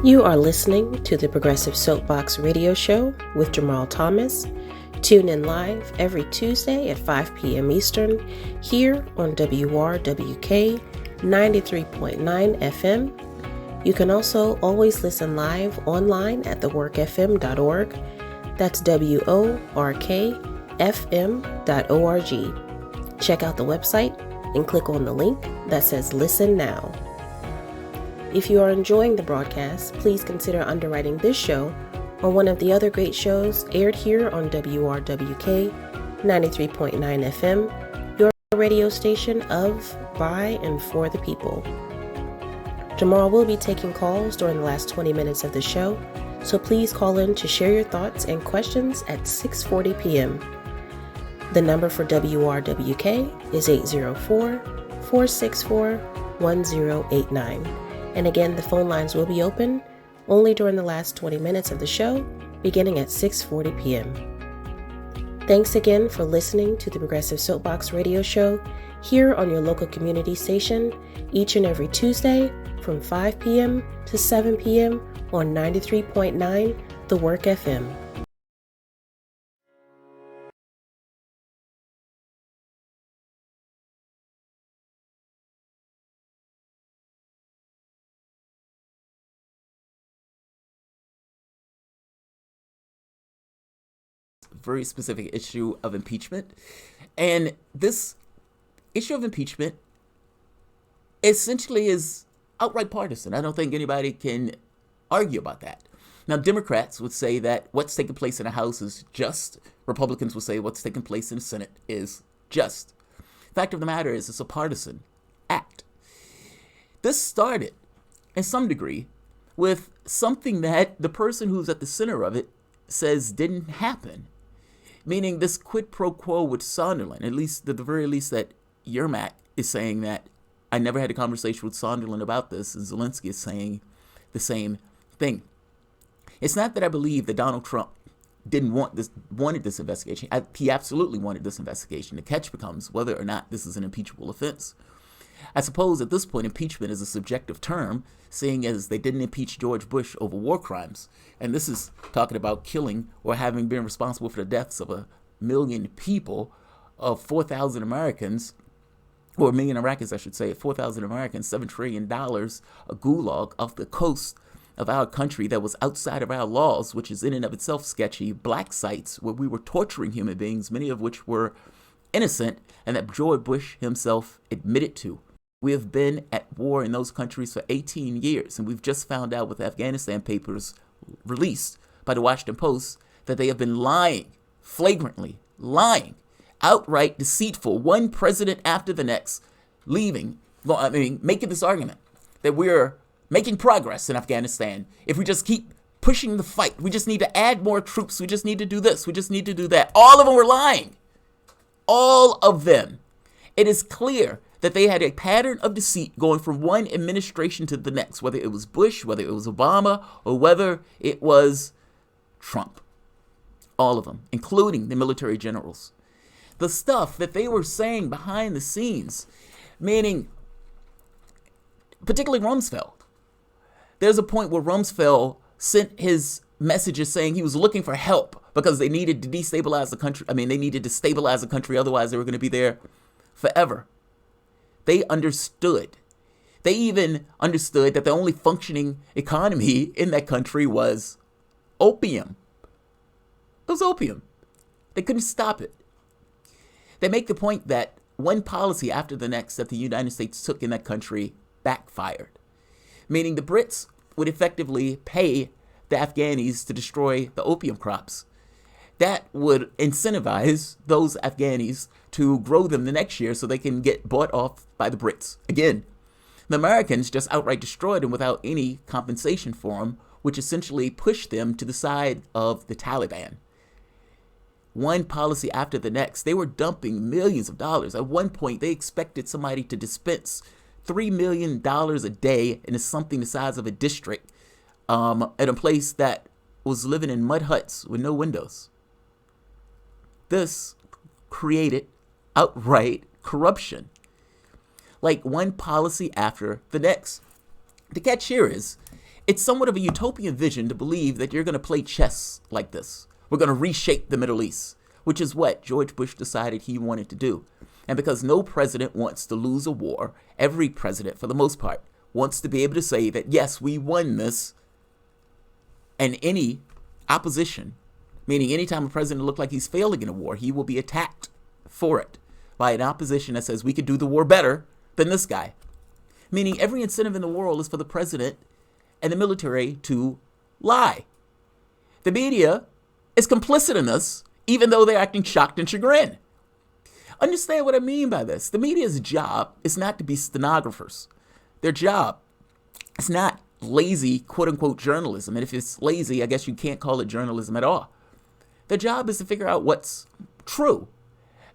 You are listening to the Progressive Soapbox Radio Show with Jamarl Thomas. Tune in live every Tuesday at 5 p.m. Eastern here on WRWK 93.9 FM. You can also always listen live online at theworkfm.org. That's WORKFM.org. Check out the website and click on the link that says Listen Now. If you are enjoying the broadcast, please consider underwriting this show or one of the other great shows aired here on WRWK 93.9 FM, your radio station of, by, and for the people. Jamarl will be taking calls during the last 20 minutes of the show, so please call in to share your thoughts and questions at 6:40 p.m. The number for WRWK is 804-464-1089. And again, the phone lines will be open only during the last 20 minutes of the show, beginning at 6:40 p.m. Thanks again for listening to the Progressive Soapbox Radio Show here on your local community station each and every Tuesday from 5 p.m. to 7 p.m. on 93.9 The Work FM. Very specific issue of impeachment. And this issue of impeachment essentially is outright partisan. I don't think anybody can argue about that. Now, Democrats would say that what's taking place in the House is just. Republicans would say what's taking place in the Senate is just. Fact of the matter is it's a partisan act. This started, in some degree, with something that the person who's at the center of it says didn't happen. Meaning this quid pro quo with Sunderland, at the very least that Yermak is saying that I never had a conversation with Sunderland about this, and Zelensky is saying the same thing. It's not that I believe that Donald Trump wanted this investigation. He absolutely wanted this investigation. The catch becomes whether or not this is an impeachable offense. I suppose at this point, impeachment is a subjective term, seeing as they didn't impeach George Bush over war crimes. And this is talking about killing or having been responsible for the deaths of 1 million people, of 4,000 Americans, or 1 million Iraqis, I should say, 4,000 Americans, $7 trillion, a gulag off the coast of our country that was outside of our laws, which is in and of itself sketchy, black sites where we were torturing human beings, many of which were innocent, and that George Bush himself admitted to. We have been at war in those countries for 18 years, and we've just found out with Afghanistan papers released by the Washington Post that they have been lying, flagrantly lying, outright deceitful, one president after the next, making this argument that we're making progress in Afghanistan. If we just keep pushing the fight, we just need to add more troops, we just need to do this, we just need to do that. All of them were lying. All of them. It is clear that they had a pattern of deceit going from one administration to the next, whether it was Bush, whether it was Obama, or whether it was Trump. All of them, including the military generals. The stuff that they were saying behind the scenes, meaning particularly Rumsfeld. There's a point where Rumsfeld sent his messages saying he was looking for help because they needed to destabilize the country. They needed to stabilize the country, otherwise they were going to be there forever. They understood. They even understood that the only functioning economy in that country was opium. It was opium. They couldn't stop it. They make the point that one policy after the next that the United States took in that country backfired. Meaning the Brits would effectively pay the Afghanis to destroy the opium crops. That would incentivize those Afghanis to grow them the next year so they can get bought off by the Brits. Again, the Americans just outright destroyed them without any compensation for them, which essentially pushed them to the side of the Taliban. One policy after the next, they were dumping millions of dollars. At one point, they expected somebody to dispense $3 million a day into something the size of a district at a place that was living in mud huts with no windows. This created outright corruption, like one policy after the next. The catch here is, it's somewhat of a utopian vision to believe that you're going to play chess like this, We're going to reshape the Middle East, which is what George Bush decided he wanted to do. And because no president wants to lose a war, every president, for the most part, wants to be able to say that, yes, we won this. And any opposition, meaning anytime a president looks like he's failing in a war, he will be attacked for it by an opposition that says we could do the war better than this guy. Meaning every incentive in the world is for the president and the military to lie. The media is complicit in this, even though they're acting shocked and chagrined. Understand what I mean by this. The media's job is not to be stenographers. Their job is not lazy, quote-unquote, journalism. And if it's lazy, I guess you can't call it journalism at all. Their job is to figure out what's true.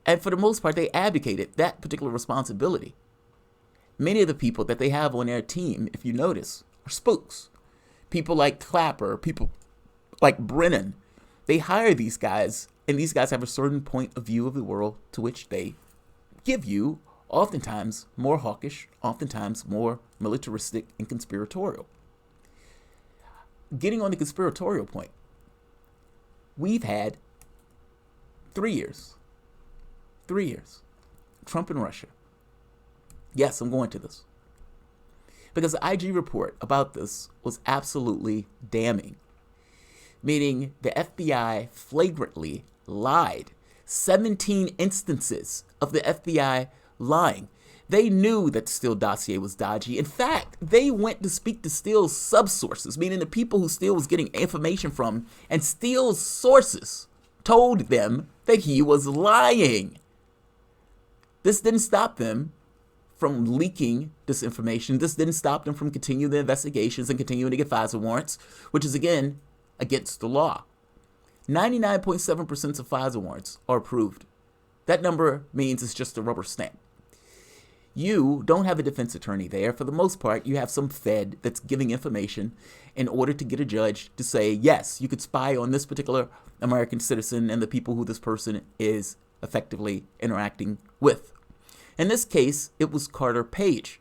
And for the most part, they abdicated that particular responsibility. Many of the people that they have on their team, if you notice, are spooks. People like Clapper, people like Brennan. They hire these guys, and these guys have a certain point of view of the world to which they give you, oftentimes more hawkish, oftentimes more militaristic and conspiratorial. Getting on the conspiratorial point, we've had 3 years. 3 years. Trump and Russia. Yes, I'm going to this. Because the IG report about this was absolutely damning. Meaning the FBI flagrantly lied. 17 instances of the FBI lying. They knew that the Steele dossier was dodgy. In fact, they went to speak to Steele's subsources, meaning the people who Steele was getting information from, and Steele's sources told them that he was lying. This didn't stop them from leaking this information. This didn't stop them from continuing the investigations and continuing to get FISA warrants, which is, again, against the law. 99.7% of FISA warrants are approved. That number means it's just a rubber stamp. You don't have a defense attorney there. For the most part, you have some Fed that's giving information in order to get a judge to say, yes, you could spy on this particular American citizen and the people who this person is effectively interacting with. In this case, it was Carter Page.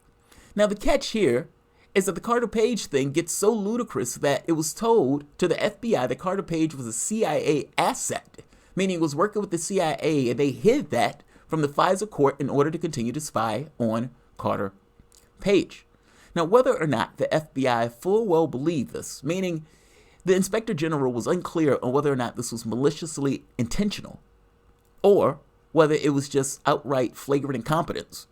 Now, the catch here is that the Carter Page thing gets so ludicrous that it was told to the FBI that Carter Page was a CIA asset, meaning it was working with the CIA, and they hid that from the FISA court in order to continue to spy on Carter Page. Now, whether or not the FBI full well believed this, meaning the Inspector General was unclear on whether or not this was maliciously intentional or whether it was just outright flagrant incompetence.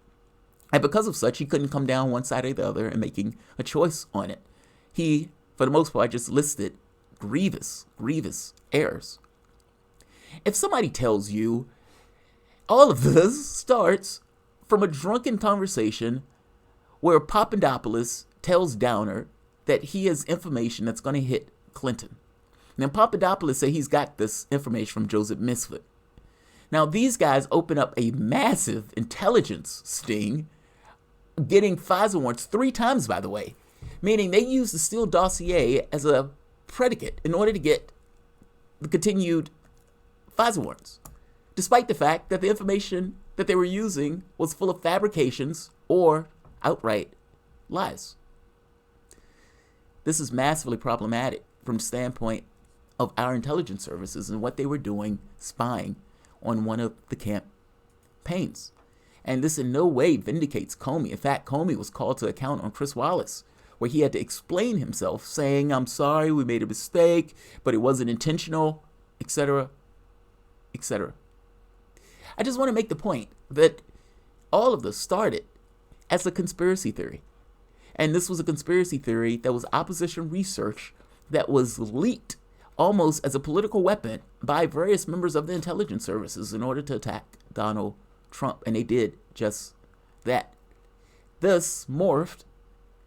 And because of such, he couldn't come down one side or the other in making a choice on it. He, for the most part, just listed grievous errors. If somebody tells you all of this starts from a drunken conversation where Papadopoulos tells Downer that he has information that's going to hit Clinton. Now, Papadopoulos say he's got this information from Joseph Misfit. Now, these guys open up a massive intelligence sting, getting FISA warrants 3 times, by the way, meaning they use the Steele dossier as a predicate in order to get the continued FISA warrants, despite the fact that the information that they were using was full of fabrications or outright lies. This is massively problematic from the standpoint of our intelligence services and what they were doing spying on one of the campaigns. And this in no way vindicates Comey. In fact, Comey was called to account on Chris Wallace, where he had to explain himself, saying, I'm sorry, we made a mistake, but it wasn't intentional, etc., etc. I just want to make the point that all of this started as a conspiracy theory. And this was a conspiracy theory that was opposition research that was leaked almost as a political weapon by various members of the intelligence services in order to attack Donald Trump. And they did just that. This morphed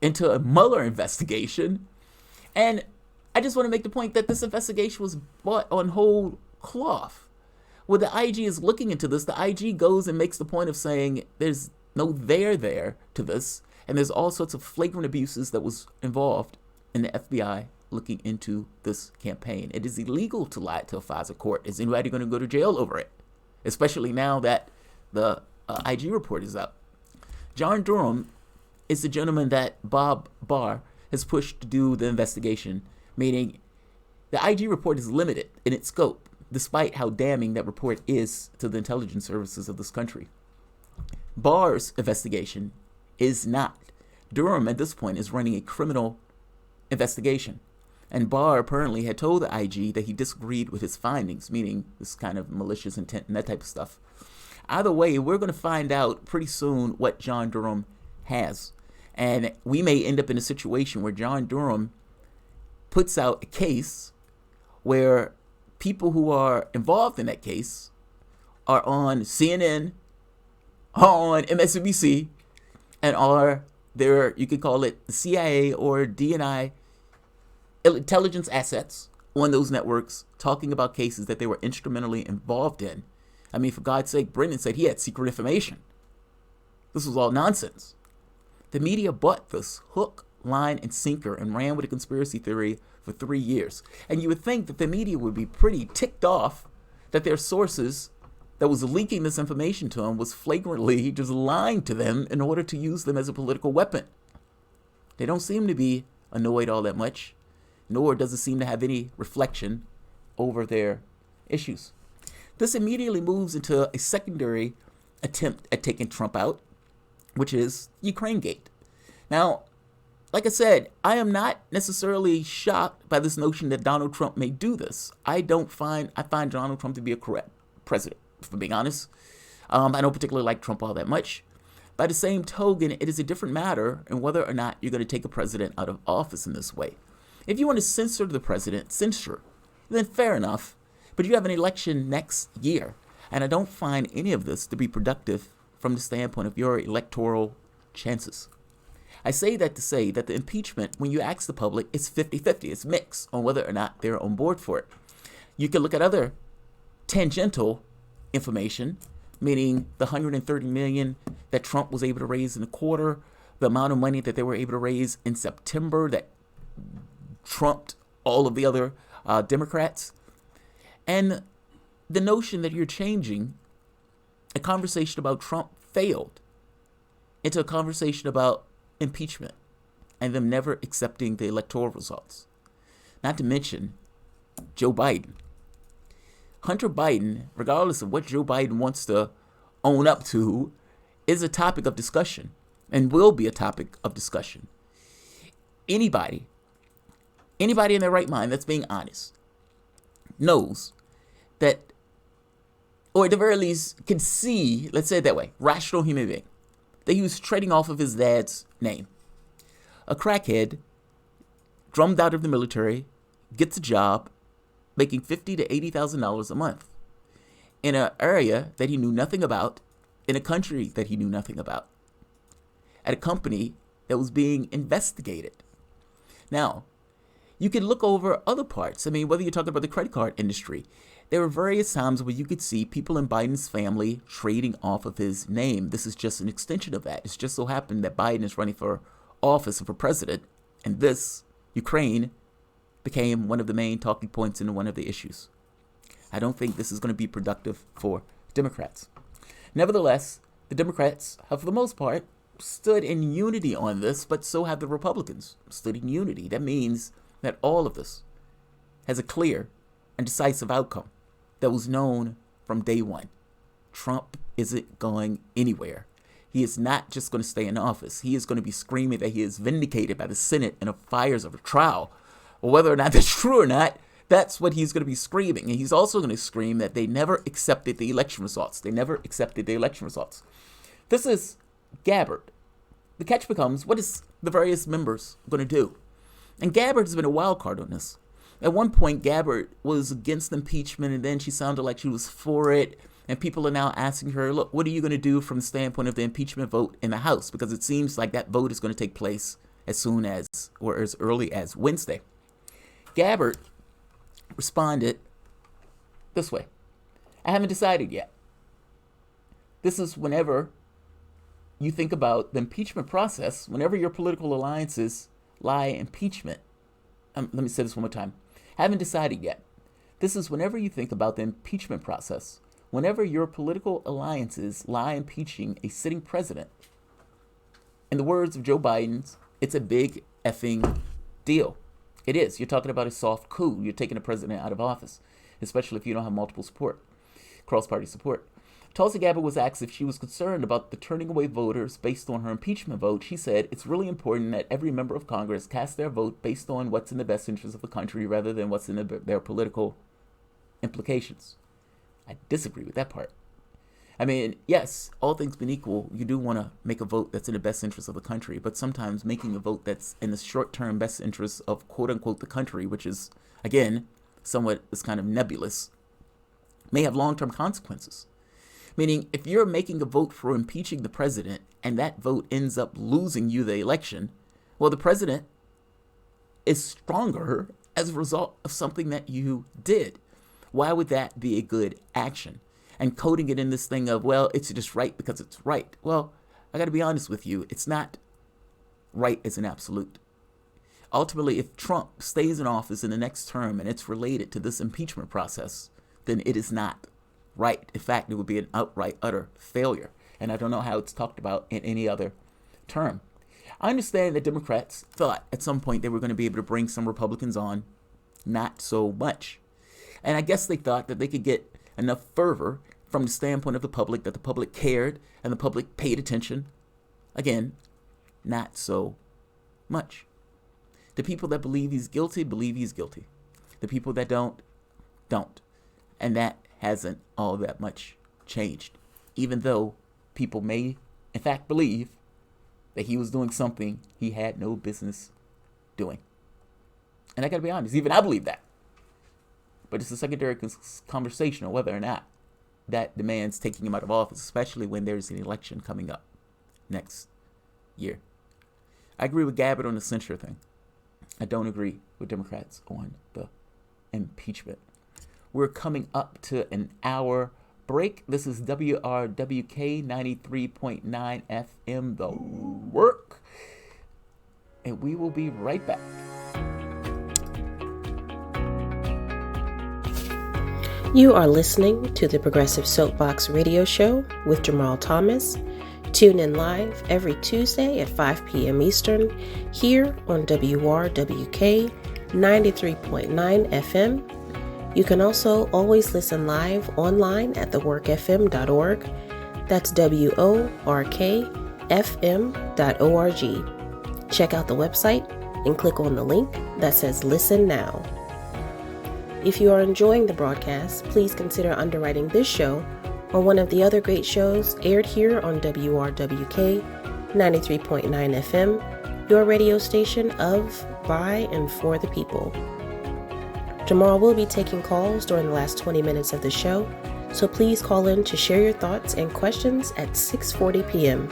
into a Mueller investigation. And I just want to make the point that this investigation was brought on whole cloth. When the IG is looking into this, the IG goes and makes the point of saying there's no there to this. And there's all sorts of flagrant abuses that was involved in the FBI looking into this campaign. It is illegal to lie to a FISA court. Is anybody going to go to jail over it? Especially now that the IG report is up. John Durham is the gentleman that Bob Barr has pushed to do the investigation, meaning The IG report is limited in its scope, despite how damning that report is to the intelligence services of this country. Barr's investigation is not. Durham, at this point, is running a criminal investigation. And Barr apparently had told the IG that he disagreed with his findings, meaning this kind of malicious intent and that type of stuff. Either way, we're going to find out pretty soon what John Durham has. And we may end up in a situation where John Durham puts out a case where people who are involved in that case are on CNN, on MSNBC, and are there, you could call it the CIA or DNI intelligence assets on those networks talking about cases that they were instrumentally involved in. I mean, for God's sake, Brennan said he had secret information. This was all nonsense. The media bought this hook, line, and sinker and ran with a conspiracy theory for 3 years. And you would think that the media would be pretty ticked off that their sources that was leaking this information to them was flagrantly just lying to them in order to use them as a political weapon. They don't seem to be annoyed all that much, nor does it seem to have any reflection over their issues. This immediately moves into a secondary attempt at taking Trump out, which is Ukraine-gate. Now, like I said, I am not necessarily shocked by this notion that Donald Trump may do this. I find Donald Trump to be a correct president, if I'm being honest. I don't particularly like Trump all that much. By the same token, it is a different matter in whether or not you're going to take a president out of office in this way. If you want to censor the president, censure, then fair enough. But you have an election next year, and I don't find any of this to be productive from the standpoint of your electoral chances. I say that to say that the impeachment, when you ask the public, it's 50-50. It's mixed on whether or not they're on board for it. You can look at other tangential information, meaning the $130 million that Trump was able to raise in a quarter, the amount of money that they were able to raise in September that trumped all of the other Democrats. And the notion that you're changing a conversation about Trump failed into a conversation about impeachment and them never accepting the electoral results. Not to mention Joe Biden. Hunter Biden, regardless of what Joe Biden wants to own up to, is a topic of discussion and will be a topic of discussion. Anybody in their right mind that's being honest knows that, or at the very least can see, let's say it that way, rational human being, that he was trading off of his dad's name. A crackhead, drummed out of the military, gets a job making $50,000 to $80,000 a month in an area that he knew nothing about, in a country that he knew nothing about, at a company that was being investigated. Now, you can look over other parts. I mean, whether you're talking about the credit card industry, there were various times where you could see people in Biden's family trading off of his name. This is just an extension of that. It's just so happened that Biden is running for office and for president, and this, Ukraine, became one of the main talking points and one of the issues. I don't think this is going to be productive for Democrats. Nevertheless, the Democrats have, for the most part, stood in unity on this, but so have the Republicans stood in unity. That means that all of this has a clear and decisive outcome that was known from day one. Trump isn't going anywhere. He is not just going to stay in office. He is going to be screaming that he is vindicated by the Senate in the fires of a trial. Whether or not that's true or not, that's what he's going to be screaming. And he's also going to scream that they never accepted the election results. They never accepted the election results. This is Gabbard. The catch becomes, what is the various members going to do? And Gabbard has been a wild card on this. At one point, Gabbard was against impeachment, and then she sounded like she was for it. And people are now asking her, look, what are you going to do from the standpoint of the impeachment vote in the House? Because it seems like that vote is going to take place as soon as, or as early as Wednesday. Gabbard responded this way: I haven't decided yet. This is whenever you think about the impeachment process, whenever your political alliances lie in impeachment. Let me say this one more time. Haven't decided yet. This is whenever you think about the impeachment process, whenever your political alliances lie impeaching a sitting president. In the words of Joe Biden, it's a big effing deal. It is. You're talking about a soft coup. You're taking a president out of office, especially if you don't have multiple support, cross-party support. Tulsi Gabbard was asked if she was concerned about the turning away voters based on her impeachment vote. She said, "It's really important that every member of Congress cast their vote based on what's in the best interest of the country rather than what's in their political implications." I disagree with that part. I mean, yes, all things being equal, you do want to make a vote that's in the best interest of the country, but sometimes making a vote that's in the short-term best interest of quote-unquote the country, which is, again, somewhat is kind of nebulous, may have long-term consequences. Meaning, if you're making a vote for impeaching the president and that vote ends up losing you the election, well, the president is stronger as a result of something that you did. Why would that be a good action? And coding it in this thing of, well, it's just right because it's right. Well, I got to be honest with you. It's not right as an absolute. Ultimately, if Trump stays in office in the next term and it's related to this impeachment process, then it is not right. In fact, it would be an outright, utter failure. And I don't know how it's talked about in any other term. I understand that Democrats thought at some point they were going to be able to bring some Republicans on. Not so much. And I guess they thought that they could get enough fervor from the standpoint of the public that the public cared and the public paid attention. Again, not so much. The people that believe he's guilty. The people that don't. And that hasn't all that much changed. Even though people may, in fact, believe that he was doing something he had no business doing. And I gotta be honest, even I believe that. But it's a secondary conversation on whether or not that demands taking him out of office, especially when there's an election coming up next year. I agree with Gabbard on the censure thing. I don't agree with Democrats on the impeachment. We're coming up to an hour break. This is WRWK 93.9 FM, The Work. And we will be right back. You are listening to the Progressive Soapbox Radio Show with Jamarl Thomas. Tune in live every Tuesday at 5 p.m. Eastern here on WRWK 93.9 FM. You can also always listen live online at theworkfm.org. That's WORKFM.org. Check out the website and click on the link that says Listen Now. If you are enjoying the broadcast, please consider underwriting this show or one of the other great shows aired here on WRWK 93.9 FM, your radio station of, by, and for the people. Jamarl will be taking calls during the last 20 minutes of the show, so please call in to share your thoughts and questions at 6:40 p.m.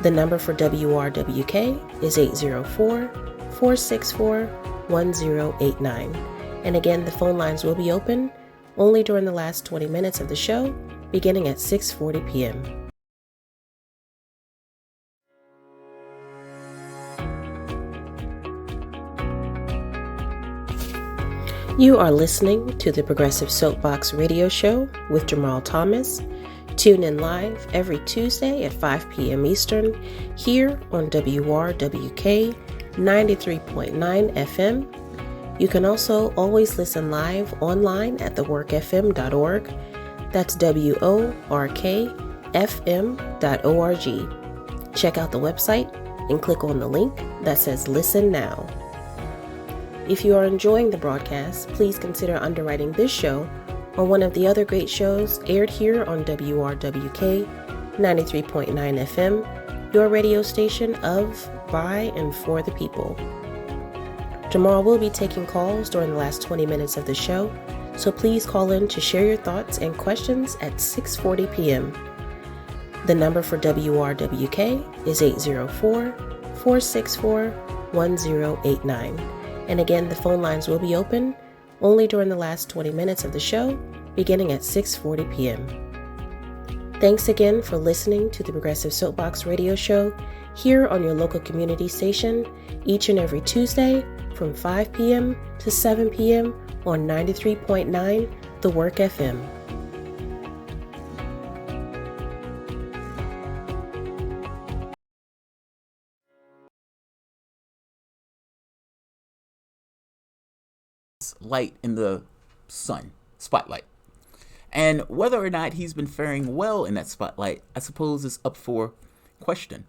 The number for WRWK is 804-464-1089. And again, the phone lines will be open only during the last 20 minutes of the show, beginning at 6:40 p.m. You are listening to the Progressive Soapbox Radio Show with Jamarl Thomas. Tune in live every Tuesday at 5 p.m. Eastern here on WRWK 93.9 FM. You can also always listen live online at theworkfm.org. That's WORKFM.org. Check out the website and click on the link that says Listen Now. If you are enjoying the broadcast, please consider underwriting this show or one of the other great shows aired here on WRWK 93.9 FM, your radio station of, by, and for the people. Jamarl will be taking calls during the last 20 minutes of the show, so please call in to share your thoughts and questions at 6:40 p.m. The number for WRWK is 804-464-1089. And again, the phone lines will be open only during the last 20 minutes of the show, beginning at 6:40 p.m. Thanks again for listening to the Progressive Soapbox Radio Show here on your local community station each and every Tuesday from 5 p.m. to 7 p.m. on 93.9 The Work FM. light in the spotlight. And whether or not he's been faring well in that spotlight, I suppose is up for question.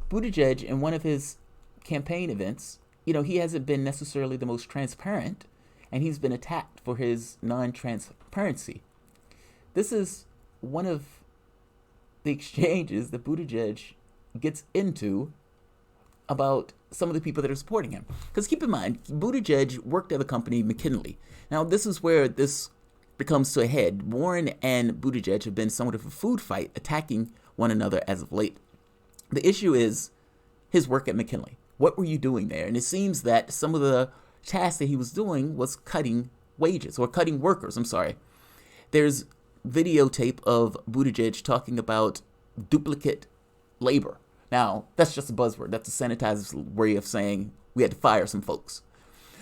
Buttigieg, in one of his campaign events, he hasn't been necessarily the most transparent, and he's been attacked for his non-transparency. This is one of the exchanges that Buttigieg gets into about some of the people that are supporting him. Because keep in mind, Buttigieg worked at the company McKinley. Now, this is where this becomes to a head. Warren and Buttigieg have been somewhat of a food fight, attacking one another as of late. The issue is his work at McKinley. What were you doing there? And it seems that some of the tasks that he was doing was cutting wages, or cutting workers, I'm sorry. There's videotape of Buttigieg talking about duplicate labor. Now, that's just a buzzword. That's a sanitized way of saying we had to fire some folks.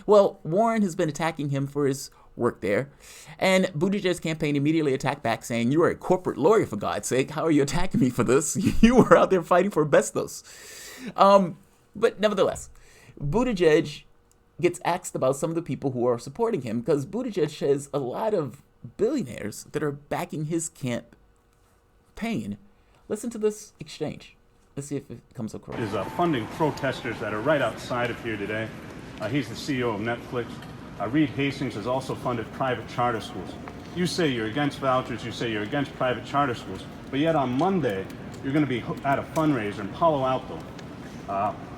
Well, Warren has been attacking him for his work there, and Buttigieg's campaign immediately attacked back, saying, "You are a corporate lawyer, for God's sake. How are you attacking me for this? You were out there fighting for asbestos." But nevertheless, Buttigieg gets asked about some of the people who are supporting him, because Buttigieg has a lot of billionaires that are backing his campaign. Listen to this exchange. Let's see if it comes across. Is funding protesters that are right outside of here today. He's the CEO of Netflix. Reed Hastings has also funded private charter schools. You say you're against vouchers, you say you're against private charter schools, but yet on Monday, you're going to be at a fundraiser in Palo Alto,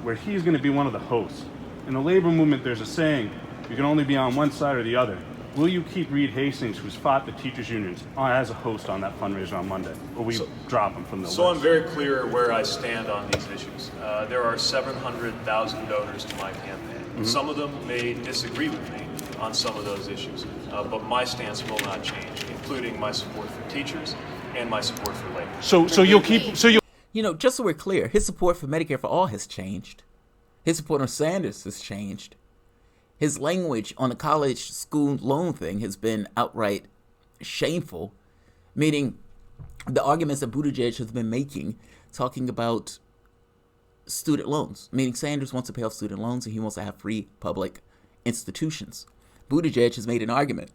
where he's going to be one of the hosts. In the labor movement, there's a saying, you can only be on one side or the other. Will you keep Reed Hastings, who's fought the teachers' unions, as a host on that fundraiser on Monday? Or will you drop him from the list? So I'm very clear where I stand on these issues. There are 700,000 donors to my campaign. Mm-hmm. Some of them may disagree with me on some of those issues, but my stance will not change, including my support for teachers and my support for labor. So you'll keep... Just so we're clear, his support for Medicare for All has changed. His support on Sanders has changed. His language on the college school loan thing has been outright shameful, meaning the arguments that Buttigieg has been making, talking about student loans, meaning Sanders wants to pay off student loans and he wants to have free public institutions. Buttigieg has made an argument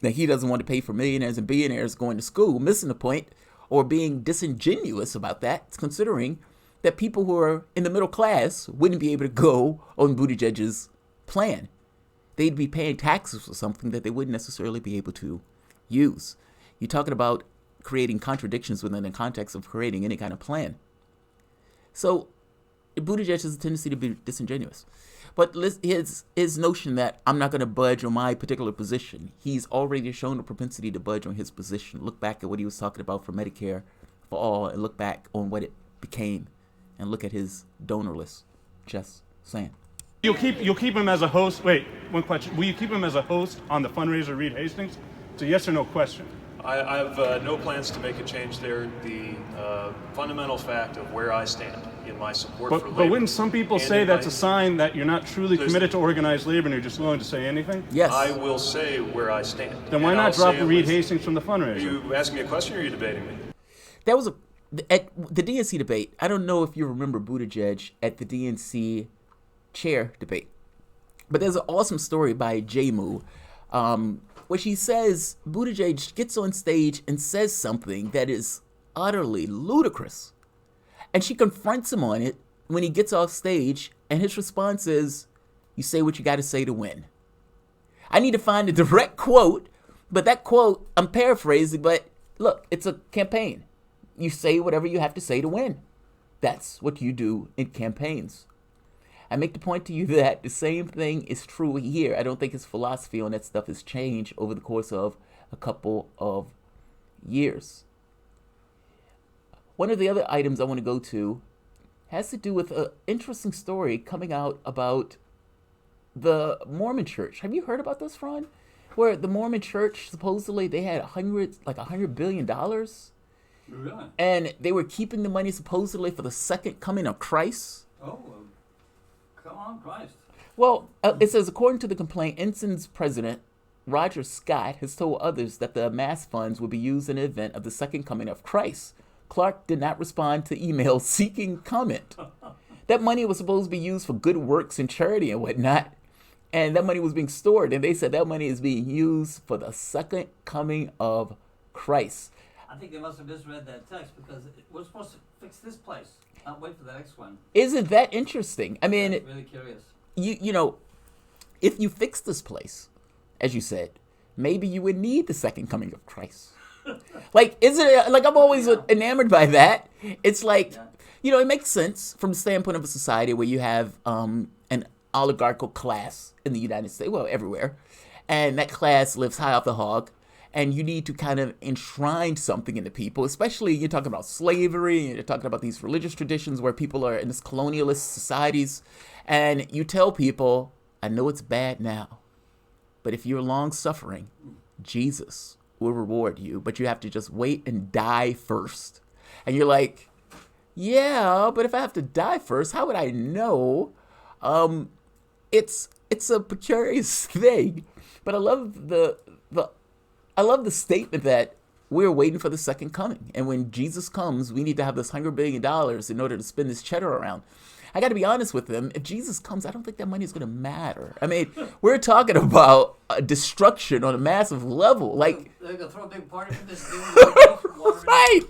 that he doesn't want to pay for millionaires and billionaires going to school, missing the point, or being disingenuous about that, considering that people who are in the middle class wouldn't be able to go on Buttigieg's plan. They'd be paying taxes for something that they wouldn't necessarily be able to use. You're talking about creating contradictions within the context of creating any kind of plan. So Buttigieg has a tendency to be disingenuous. But his notion that I'm not going to budge on my particular position, he's already shown a propensity to budge on his position. Look back at what he was talking about for Medicare for All, and look back on what it became, and look at his donor list. Just saying. You'll keep him as a host. Wait, one question. Will you keep him as a host on the fundraiser, Reed Hastings? It's a yes or no question. I have no plans to make a change there. The fundamental fact of where I stand in my support for labor. But wouldn't some people say that's a sign that you're not truly committed to organized labor and you're just willing to say anything? Yes. I will say where I stand. Then why not drop Reed Hastings from the fundraiser? Are you asking me a question or are you debating me? That was at the DNC debate. I don't know if you remember Buttigieg at the DNC chair debate, but there's an awesome story by J-Moo, where she says Buttigieg gets on stage and says something that is utterly ludicrous. And she confronts him on it when he gets off stage, and his response is, "You say what you got to say to win." I need to find a direct quote, but that quote, I'm paraphrasing, but look, it's a campaign. You say whatever you have to say to win. That's what you do in campaigns. I make the point to you that the same thing is true here. I don't think his philosophy on that stuff has changed over the course of a couple of years. One of the other items I want to go to has to do with an interesting story coming out about the Mormon church. Have you heard about this, Ron? Where the Mormon church, supposedly they had $100 billion. Really? And they were keeping the money supposedly for the second coming of Christ. Oh, come on, Christ. Well, it says, according to the complaint, Ensign's president, Roger Scott, has told others that the amassed funds will be used in the event of the second coming of Christ. Clark did not respond to emails seeking comment. That money was supposed to be used for good works and charity and whatnot. and that money was being stored, and they said that money is being used for the second coming of Christ. I think they must have misread that text because we're supposed to fix this place, not wait for the next one. Isn't that interesting? I mean, That's really curious. you know, if you fix this place, as you said, maybe you would need the second coming of Christ. Like, isn't it, like, I'm always enamored by that. It's like, you know, it makes sense from the standpoint of a society where you have an oligarchical class in the United States, well, everywhere, and that class lives high off the hog, and you need to kind of enshrine something in the people, especially you're talking about slavery, and you're talking about these religious traditions where people are in this colonialist societies, and you tell people, I know it's bad now, but if you're long-suffering, Jesus will reward you, but you have to just wait and die first. And you're like, yeah, but if I have to die first, how would I know? It's a precarious thing, but I love the statement that we're waiting for the second coming, and when Jesus comes, we need to have this $100 billion in order to spin this cheddar around. I got to be honest with them. If Jesus comes, I don't think that money is going to matter. I mean, we're talking about destruction on a massive level. Like, they're going to throw a big party for this dude. right.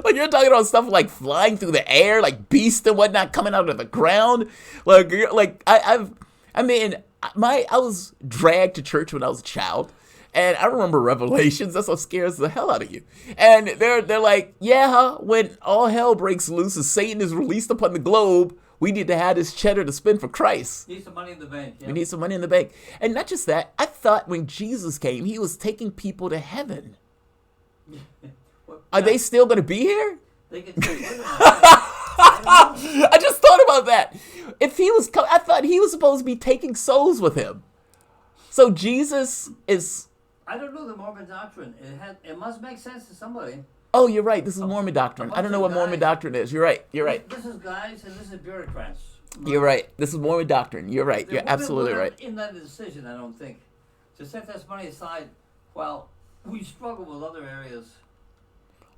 Like, you're talking about stuff like flying through the air, like beasts and whatnot coming out of the ground. I was dragged to church when I was a child. And I remember Revelations. That's what scares the hell out of you. And they're like, yeah, when all hell breaks loose and Satan is released upon the globe, we need to have this cheddar to spend for Christ. Need some money in the bank. Yeah. We need some money in the bank. And not just that, I thought when Jesus came, he was taking people to heaven. Are they still going to be here? They could take I just thought about that. If he was, I thought he was supposed to be taking souls with him. So Jesus is... I don't know the Mormon doctrine. It must make sense to somebody. Oh, you're right. This is Mormon doctrine. I don't know what Mormon doctrine is. You're right. You're right. This is guys and this is bureaucrats. You're right. This is Mormon doctrine. You're right. You're absolutely right. In that decision, I don't think. To set this money aside while we struggle with other areas.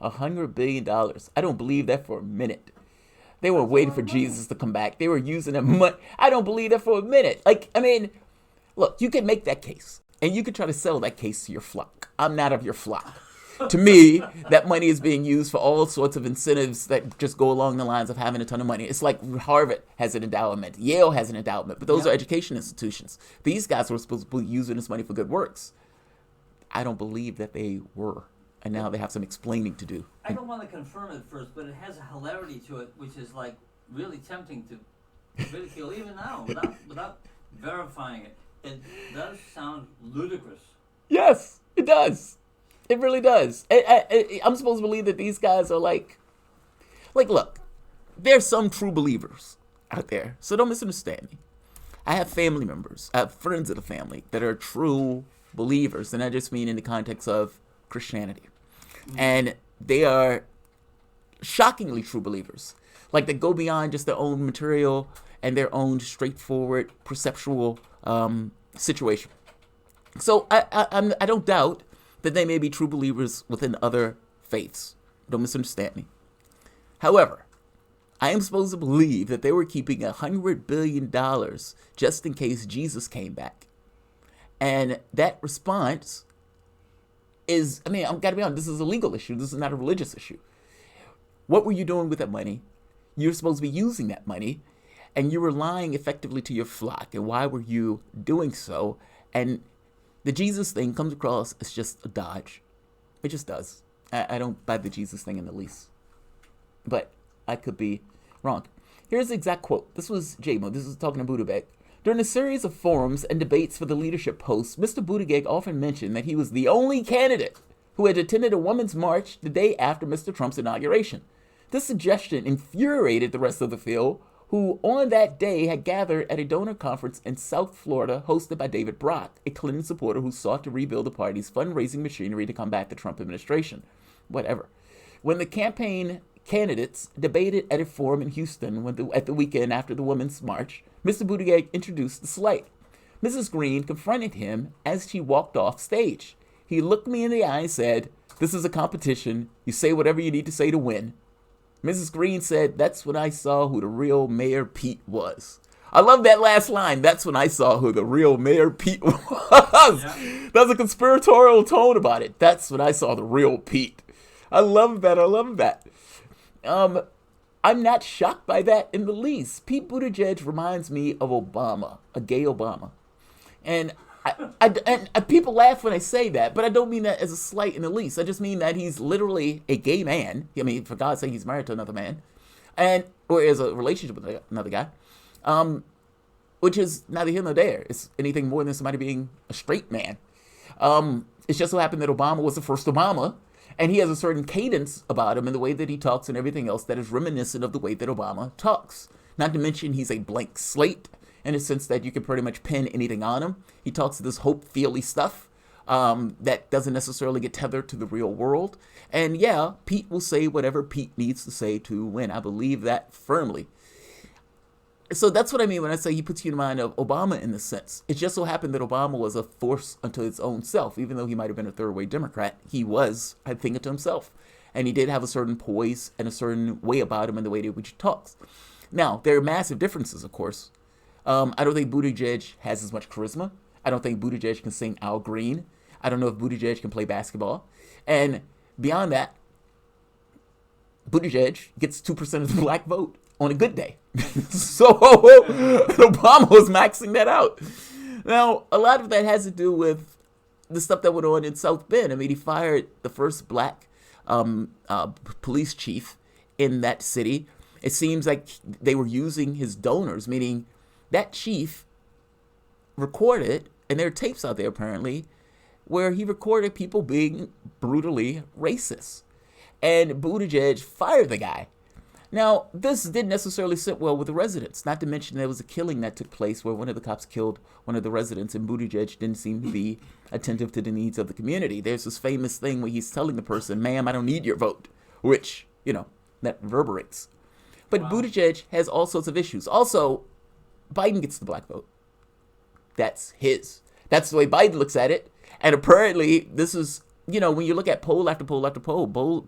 $100 billion. I don't believe that for a minute. They were waiting for Jesus to come back. They were using that money. I don't believe that for a minute. Like, I mean, look, you can make that case. And you could try to sell that case to your flock. I'm not of your flock. To me, that money is being used for all sorts of incentives that just go along the lines of having a ton of money. It's like Harvard has an endowment. Yale has an endowment. But those are education institutions. These guys were supposed to be using this money for good works. I don't believe that they were. And now they have some explaining to do. I don't want to confirm it first, but it has a hilarity to it, which is like really tempting to ridicule even now without verifying it. It does sound ludicrous. Yes, it does. It really does. I'm supposed to believe that these guys are like, look, there's some true believers out there. So don't misunderstand me. I have family members. I have friends of the family that are true believers. And I just mean in the context of Christianity. Mm-hmm. And they are shockingly true believers. Like, they go beyond just their own material and their own straightforward, perceptual situation. So I don't doubt that they may be true believers within other faiths. Don't misunderstand me. However, I am supposed to believe that they were keeping $100 billion just in case Jesus came back. And that response is, I mean, I've got to be honest, this is a legal issue. This is not a religious issue. What were you doing with that money? You're supposed to be using that money. And you were lying effectively to your flock. And why were you doing so? And the Jesus thing comes across as just a dodge. It just does. I don't buy the Jesus thing in the least. But I could be wrong. Here's the exact quote. This was J-Mo. This is talking to Buttigieg. During a series of forums and debates for the leadership post, Mr. Buttigieg often mentioned that he was the only candidate who had attended a women's march the day after Mr. Trump's inauguration. This suggestion infuriated the rest of the field, who on that day had gathered at a donor conference in South Florida hosted by David Brock, a Clinton supporter who sought to rebuild the party's fundraising machinery to combat the Trump administration. Whatever. When the campaign candidates debated at a forum in Houston at the weekend after the Women's March, Mr. Buttigieg introduced the slate. Mrs. Green confronted him as she walked off stage. He looked me in the eye and said, "This is a competition. You say whatever you need to say to win." Mrs. Green said, "That's when I saw who the real Mayor Pete was." I love that last line. That's when I saw who the real Mayor Pete was. Yeah. There's a conspiratorial tone about it. That's when I saw the real Pete. I love that. I love that. I'm not shocked by that in the least. Pete Buttigieg reminds me of Obama, a gay Obama. And people laugh when I say that, but I don't mean that as a slight in the least. I just mean that he's literally a gay man. I mean, for God's sake, he's married to another man, or has a relationship with another guy, which is neither here nor there. It's anything more than somebody being a straight man. It's just so happened that Obama was the first Obama, and he has a certain cadence about him in the way that he talks and everything else that is reminiscent of the way that Obama talks. Not to mention he's a blank slate in the sense that you can pretty much pin anything on him. He talks this hope-feely stuff that doesn't necessarily get tethered to the real world. And yeah, Pete will say whatever Pete needs to say to win. I believe that firmly. So that's what I mean when I say he puts you in mind of Obama in this sense. It just so happened that Obama was a force unto its own self. Even though he might have been a third-way Democrat, he was a thing unto himself. And he did have a certain poise and a certain way about him in the way in which he talks. Now, there are massive differences, of course. I don't think Buttigieg has as much charisma. I don't think Buttigieg can sing Al Green. I don't know if Buttigieg can play basketball. And beyond that, Buttigieg gets 2% of the black vote on a good day. So Obama was maxing that out. Now, a lot of that has to do with the stuff that went on in South Bend. I mean, he fired the first black police chief in that city. It seems like they were using his donors, meaning that chief recorded, and there are tapes out there apparently, where he recorded people being brutally racist. And Buttigieg fired the guy. Now, this didn't necessarily sit well with the residents, not to mention there was a killing that took place where one of the cops killed one of the residents, and Buttigieg didn't seem to be attentive to the needs of the community. There's this famous thing where he's telling the person, ma'am, I don't need your vote, which, that reverberates. But wow. Buttigieg has all sorts of issues. Also, Biden gets the black vote. That's his. That's the way Biden looks at it. And apparently, this is, when you look at poll after poll after poll,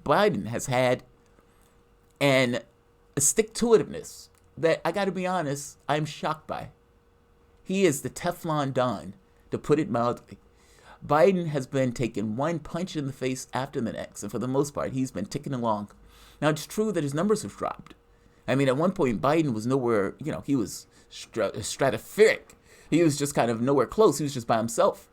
Biden has had a stick-to-itiveness that, I got to be honest, I'm shocked by. He is the Teflon Don, to put it mildly. Biden has been taking one punch in the face after the next, and for the most part, he's been ticking along. Now, it's true that his numbers have dropped. I mean, at one point, Biden was nowhere, he was stratospheric. He was just kind of nowhere close. He was just by himself.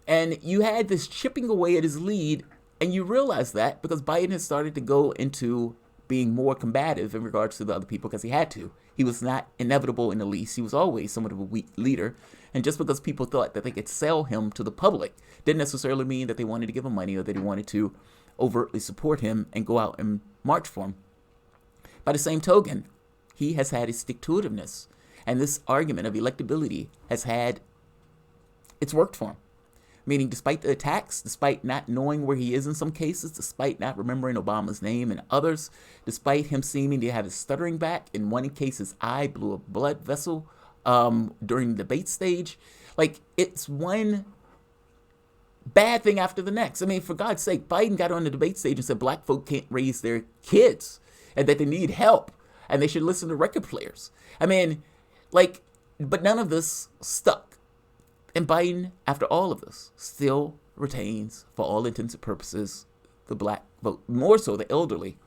And you had this chipping away at his lead, and you realize that because Biden has started to go into being more combative in regards to the other people because he had to. He was not inevitable in the least. He was always somewhat of a weak leader. And just because people thought that they could sell him to the public didn't necessarily mean that they wanted to give him money or that he wanted to overtly support him and go out and march for him. By the same token, he has had his stick-to-itiveness. And this argument of electability it's worked for him. Meaning, despite the attacks, despite not knowing where he is in some cases, despite not remembering Obama's name and others, despite him seeming to have his stuttering back, in one case his eye blew a blood vessel during the debate stage. Like, it's one bad thing after the next. I mean, for God's sake, Biden got on the debate stage and said black folk can't raise their kids and that they need help and they should listen to record players. I mean, but none of this stuck. And Biden, after all of this, still retains, for all intents and purposes, the black vote. More so, the elderly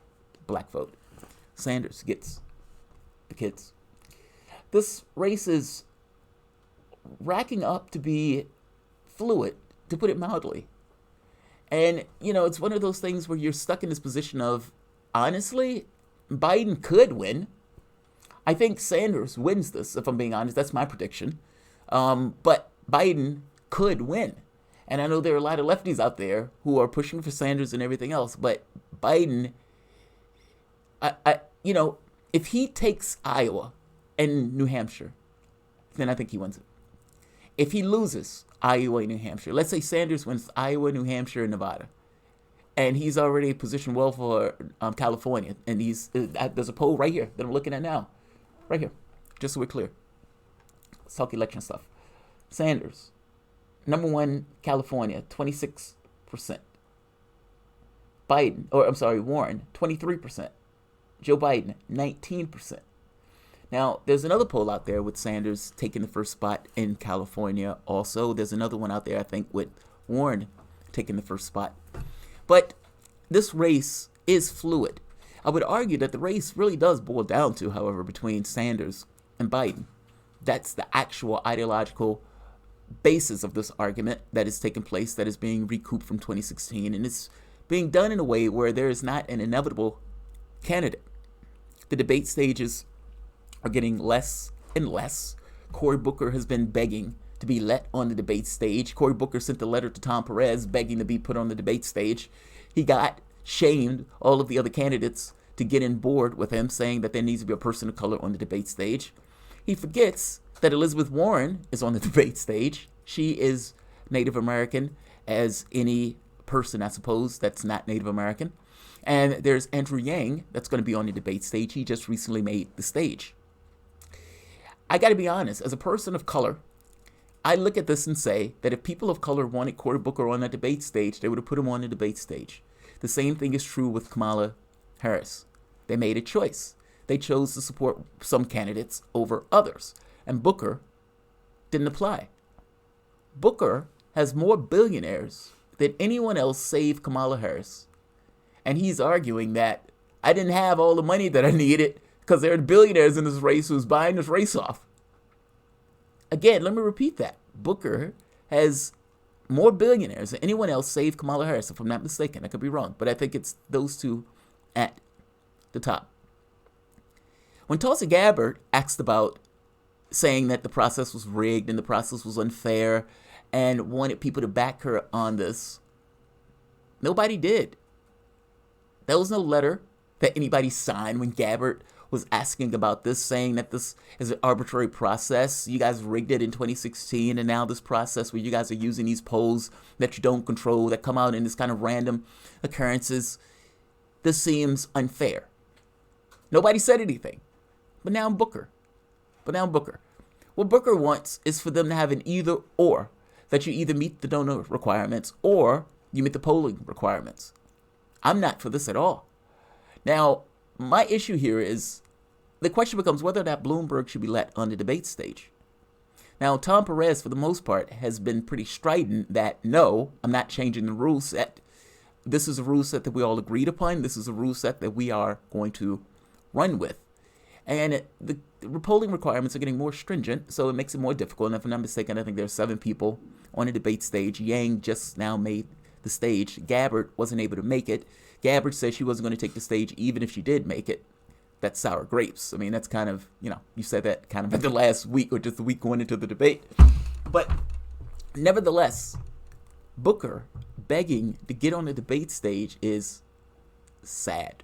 black vote. Sanders gets the kids. This race is racking up to be fluid, to put it mildly. And, it's one of those things where you're stuck in this position of, honestly, Biden could win. I think Sanders wins this, if I'm being honest. That's my prediction. But Biden could win. And I know there are a lot of lefties out there who are pushing for Sanders and everything else, but Biden, if he takes Iowa and New Hampshire, then I think he wins it. If he loses Iowa and New Hampshire, let's say Sanders wins Iowa, New Hampshire, and Nevada, and he's already positioned well for California, and there's a poll right here that I'm looking at now, right here, just so we're clear. Let's talk election stuff. Sanders, number one, California, 26%. Warren, 23%. Joe Biden, 19%. Now, there's another poll out there with Sanders taking the first spot in California also. There's another one out there, I think, with Warren taking the first spot. But this race is fluid. I would argue that the race really does boil down to, however, between Sanders and Biden. That's the actual ideological basis of this argument that is taking place, that is being recouped from 2016, and it's being done in a way where there is not an inevitable candidate. The debate stages are getting less and less. Cory Booker has been begging to be let on the debate stage. Cory Booker sent a letter to Tom Perez begging to be put on the debate stage. He got shamed all of the other candidates to get on board with him, saying that there needs to be a person of color on the debate stage. He forgets that Elizabeth Warren is on the debate stage. She is Native American as any person, I suppose, that's not Native American. And there's Andrew Yang that's going to be on the debate stage. He just recently made the stage. I got to be honest, as a person of color, I look at this and say that if people of color wanted Cory Booker on the debate stage, they would have put him on the debate stage. The same thing is true with Kamala Harris. They made a choice. They chose to support some candidates over others. And Booker didn't apply. Booker has more billionaires than anyone else save Kamala Harris. And he's arguing that I didn't have all the money that I needed because there are billionaires in this race who's buying this race off. Again, let me repeat that. Booker has more billionaires than anyone else save Kamala Harris, if I'm not mistaken. I could be wrong, but I think it's those two at the top. When Tulsi Gabbard asked about saying that the process was rigged and the process was unfair and wanted people to back her on this, nobody did. There was no letter that anybody signed when Gabbard was asking about this, saying that this is an arbitrary process. You guys rigged it in 2016, and now this process where you guys are using these polls that you don't control, that come out in this kind of random occurrences, this seems unfair. Nobody said anything. But now Booker. What Booker wants is for them to have an either or, that you either meet the donor requirements or you meet the polling requirements. I'm not for this at all. Now, my issue here is the question becomes whether or not Bloomberg should be let on the debate stage. Now, Tom Perez, for the most part, has been pretty strident that, no, I'm not changing the rule set. This is a rule set that we all agreed upon. This is a rule set that we are going to run with. And the polling requirements are getting more stringent, so it makes it more difficult. And if I'm not mistaken, I think there are 7 people on the debate stage. Yang just now made the stage. Gabbard wasn't able to make it. Gabbard said she wasn't going to take the stage even if she did make it. That's sour grapes. I mean, that's kind of, you said that kind of at the last week or just the week going into the debate. But nevertheless, Booker begging to get on the debate stage is sad.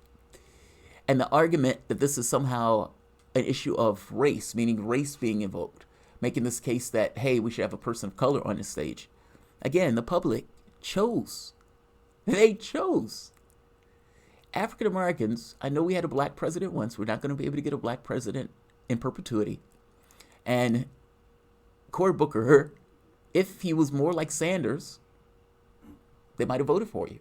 And the argument that this is somehow an issue of race, meaning race being invoked, making this case that, hey, we should have a person of color on the stage. Again, the public chose. They chose. African Americans, I know we had a black president once. We're not going to be able to get a black president in perpetuity. And Cory Booker, if he was more like Sanders, they might have voted for you.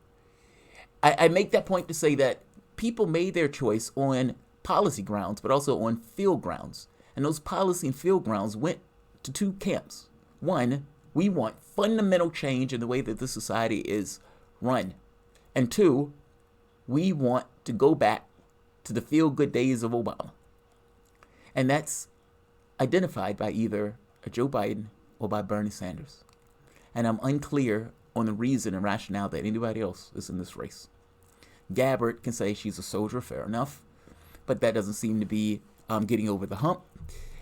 I make that point to say that people made their choice on policy grounds, but also on field grounds. And those policy and field grounds went to 2 camps. One, we want fundamental change in the way that this society is run. And 2, we want to go back to the feel-good days of Obama. And that's identified by either Joe Biden or by Bernie Sanders. And I'm unclear on the reason and rationale that anybody else is in this race. Gabbard can say she's a soldier, fair enough, but that doesn't seem to be getting over the hump.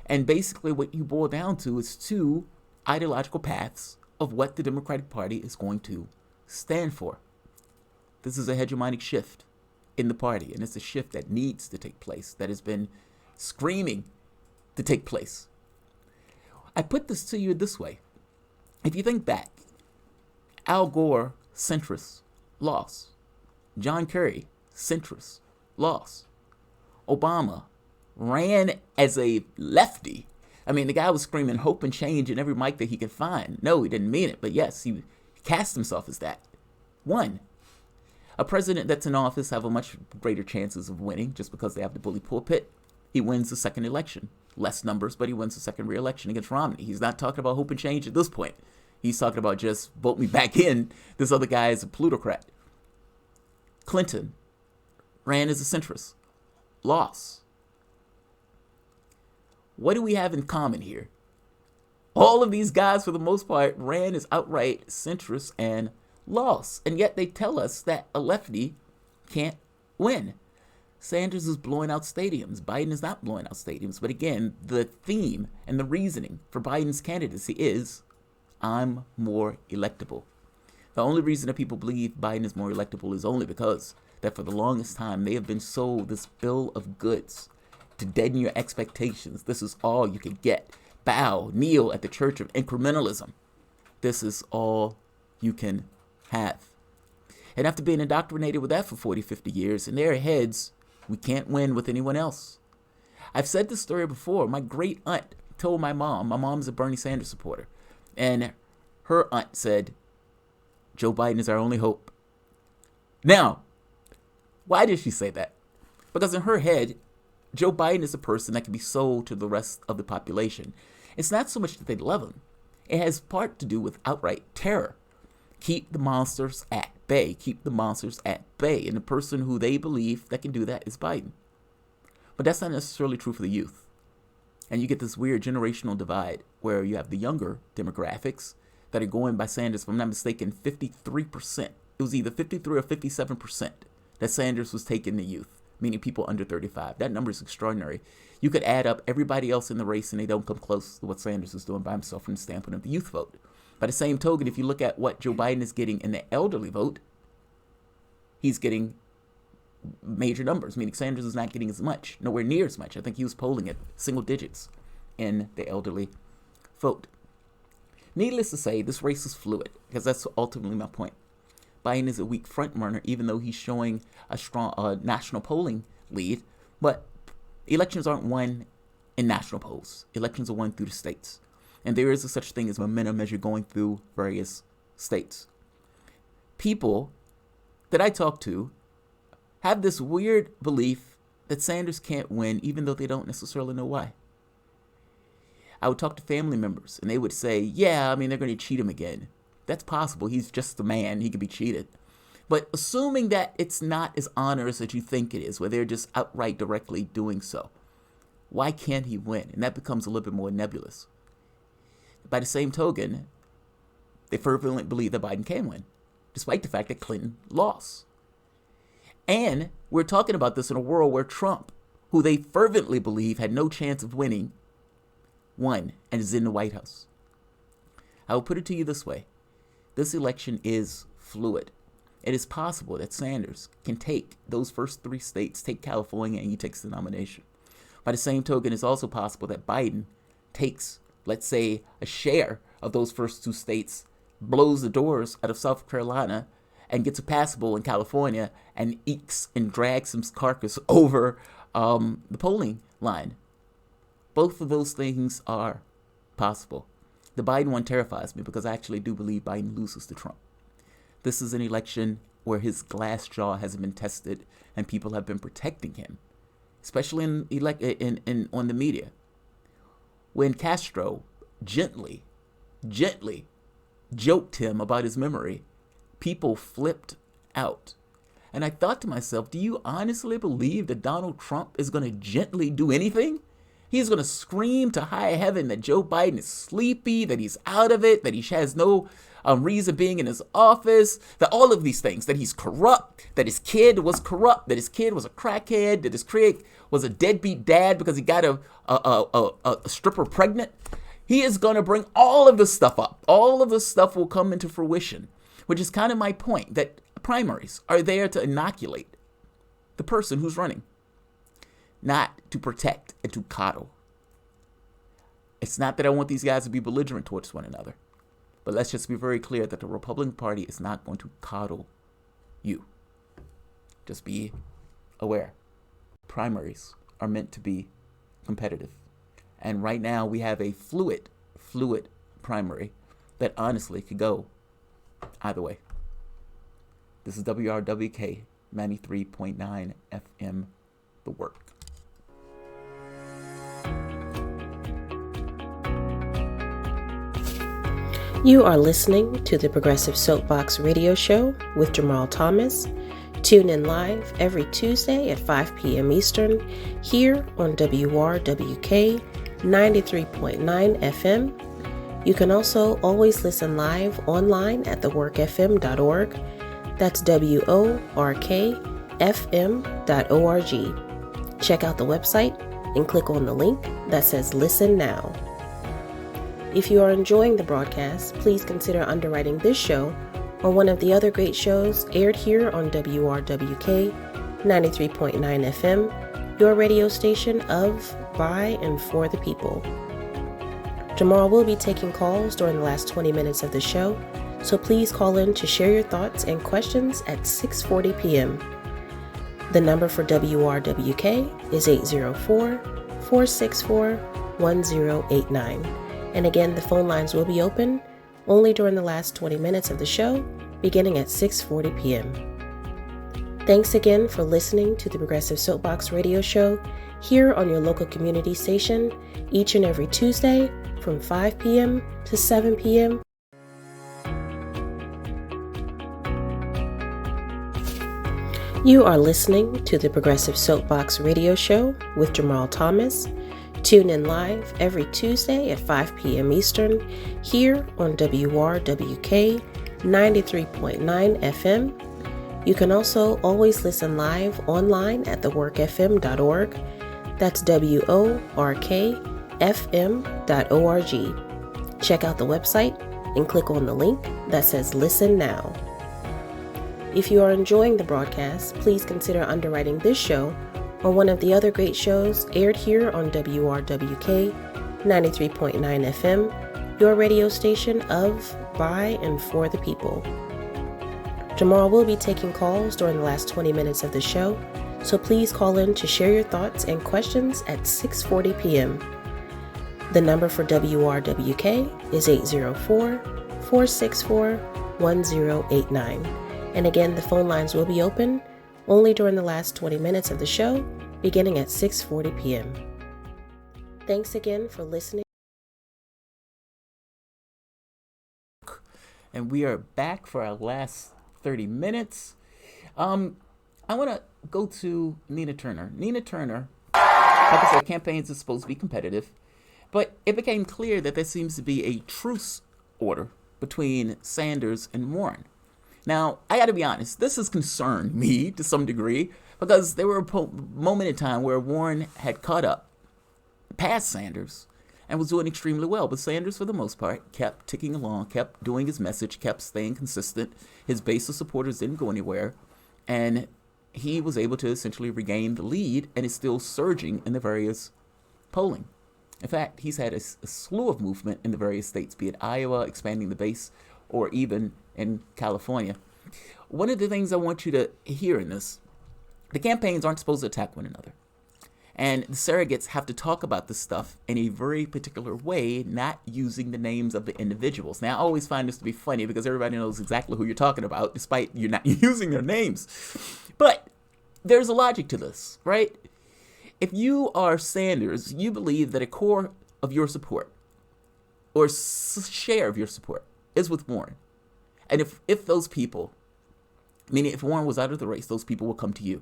And basically what you boil down to is 2 ideological paths of what the Democratic Party is going to stand for. This is a hegemonic shift in the party, and it's a shift that needs to take place, that has been screaming to take place. I put this to you this way. If you think back, Al Gore, centrist, lost. John Kerry, centrist, lost. Obama ran as a lefty. I mean, the guy was screaming hope and change in every mic that he could find. No, he didn't mean it, but yes, he cast himself as that. Won. A president that's in office have a much greater chances of winning just because they have the bully pulpit. he wins the second election. Less numbers, but he wins the second re-election against Romney. He's not talking about hope and change at this point. He's talking about just vote me back in. This other guy is a plutocrat. Clinton ran as a centrist. Lost. What do we have in common here? All of these guys, for the most part, ran as outright centrists and lost. And yet they tell us that a lefty can't win. Sanders is blowing out stadiums. Biden is not blowing out stadiums. But again, the theme and the reasoning for Biden's candidacy is, I'm more electable. The only reason that people believe Biden is more electable is only because that for the longest time they have been sold this bill of goods to deaden your expectations. This is all you can get. Bow, kneel at the church of incrementalism. This is all you can have. And after being indoctrinated with that for 40, 50 years, in their heads, we can't win with anyone else. I've said this story before. My great aunt told my mom's a Bernie Sanders supporter, and her aunt said, Joe Biden is our only hope. Now, why did she say that? Because in her head, Joe Biden is a person that can be sold to the rest of the population. It's not so much that they love him. It has part to do with outright terror. Keep the monsters at bay. Keep the monsters at bay. And the person who they believe that can do that is Biden. But that's not necessarily true for the youth. And you get this weird generational divide where you have the younger demographics that are going by Sanders, if I'm not mistaken, 53%. It was either 53 or 57% that Sanders was taking the youth, meaning people under 35. That number is extraordinary. You could add up everybody else in the race and they don't come close to what Sanders is doing by himself from the standpoint of the youth vote. By the same token, if you look at what Joe Biden is getting in the elderly vote, he's getting major numbers, meaning Sanders is not getting as much, nowhere near as much. I think he was polling at single digits in the elderly vote. Needless to say, this race is fluid, because that's ultimately my point. Biden is a weak front runner, even though he's showing a strong national polling lead. But elections aren't won in national polls. Elections are won through the states. And there is a such thing as momentum as you're going through various states. People that I talk to have this weird belief that Sanders can't win, even though they don't necessarily know why. I would talk to family members, and they would say, yeah, I mean, they're going to cheat him again. That's possible. He's just a man. He could be cheated. But assuming that it's not as onerous as you think it is, where they're just outright directly doing so, why can't he win? And that becomes a little bit more nebulous. By the same token, they fervently believe that Biden can win, despite the fact that Clinton lost. And we're talking about this in a world where Trump, who they fervently believe had no chance of winning, won and is in the White House. I will put it to you this way. This election is fluid. It is possible that Sanders can take those first three states, take California, and he takes the nomination. By the same token, it's also possible that Biden takes, let's say, a share of those first two states, blows the doors out of South Carolina, and gets a passable in California, and ekes and drags some carcass over the polling line. Both of those things are possible. The Biden one terrifies me because I actually do believe Biden loses to Trump. This is an election where his glass jaw hasn't been tested and people have been protecting him, especially in on the media. When Castro gently joked him about his memory, people flipped out. And I thought to myself, do you honestly believe that Donald Trump is going to gently do anything? He's going to scream to high heaven that Joe Biden is sleepy, that he's out of it, that he has no reason being in his office, that all of these things, that he's corrupt, that his kid was corrupt, that his kid was a crackhead, that his kid was a deadbeat dad because he got a stripper pregnant. He is going to bring all of this stuff up. All of this stuff will come into fruition, which is kind of my point, that primaries are there to inoculate the person who's running, not to protect and to coddle. It's not that I want these guys to be belligerent towards one another, but let's just be very clear that the Republican Party is not going to coddle you. Just be aware. Primaries are meant to be competitive. And right now we have a fluid primary that honestly could go either way. This is WRWK 93.9 FM, The Work. You are listening to the Progressive Soapbox Radio Show with Jamarl Thomas. Tune in live every Tuesday at 5 p.m. Eastern here on WRWK 93.9 FM. You can also always listen live online at theworkfm.org. That's WORKFM.org. Check out the website and click on the link that says Listen Now. If you are enjoying the broadcast, please consider underwriting this show or one of the other great shows aired here on WRWK 93.9 FM, your radio station of, by, and for the people. Jamarl will be taking calls during the last 20 minutes of the show, so please call in to share your thoughts and questions at 6:40 p.m. The number for WRWK is 804-464-1089. And again, the phone lines will be open only during the last 20 minutes of the show, beginning at 6:40 p.m. Thanks again for listening to the Progressive Soapbox Radio Show here on your local community station each and every Tuesday from 5 p.m. to 7 p.m. You are listening to the Progressive Soapbox Radio Show with Jamarl Thomas. Tune in live every Tuesday at 5 p.m. Eastern here on WRWK 93.9 FM. You can also always listen live online at theworkfm.org. That's WORKFM.org. Check out the website and click on the link that says Listen Now. If you are enjoying the broadcast, please consider underwriting this show or one of the other great shows aired here on WRWK 93.9 FM, your radio station of, by, and for the people. Jamarl will be taking calls during the last 20 minutes of the show, so please call in to share your thoughts and questions at 6:40 p.m. The number for WRWK is 804-464-1089. And again, the phone lines will be open only during the last 20 minutes of the show, beginning at 6:40 p.m. Thanks again for listening. And we are back for our last 30 minutes. I want to go to Nina Turner. Nina Turner, like I said, campaigns are supposed to be competitive, but it became clear that there seems to be a truce order between Sanders and Warren. Now, I got to be honest, this has concerned me to some degree because there were a moment in time where Warren had caught up past Sanders and was doing extremely well. But Sanders, for the most part, kept ticking along, kept doing his message, kept staying consistent. His base of supporters didn't go anywhere. And he was able to essentially regain the lead and is still surging in the various polling. In fact, he's had a slew of movement in the various states, be it Iowa, expanding the base, or even in California. One of the things I want you to hear in this, the campaigns aren't supposed to attack one another. And the surrogates have to talk about this stuff in a very particular way, not using the names of the individuals. Now, I always find this to be funny because everybody knows exactly who you're talking about, despite you not using their names. But there's a logic to this, right? If you are Sanders, you believe that a core of your support or share of your support is with Warren. And if those people, meaning if Warren was out of the race, those people will come to you.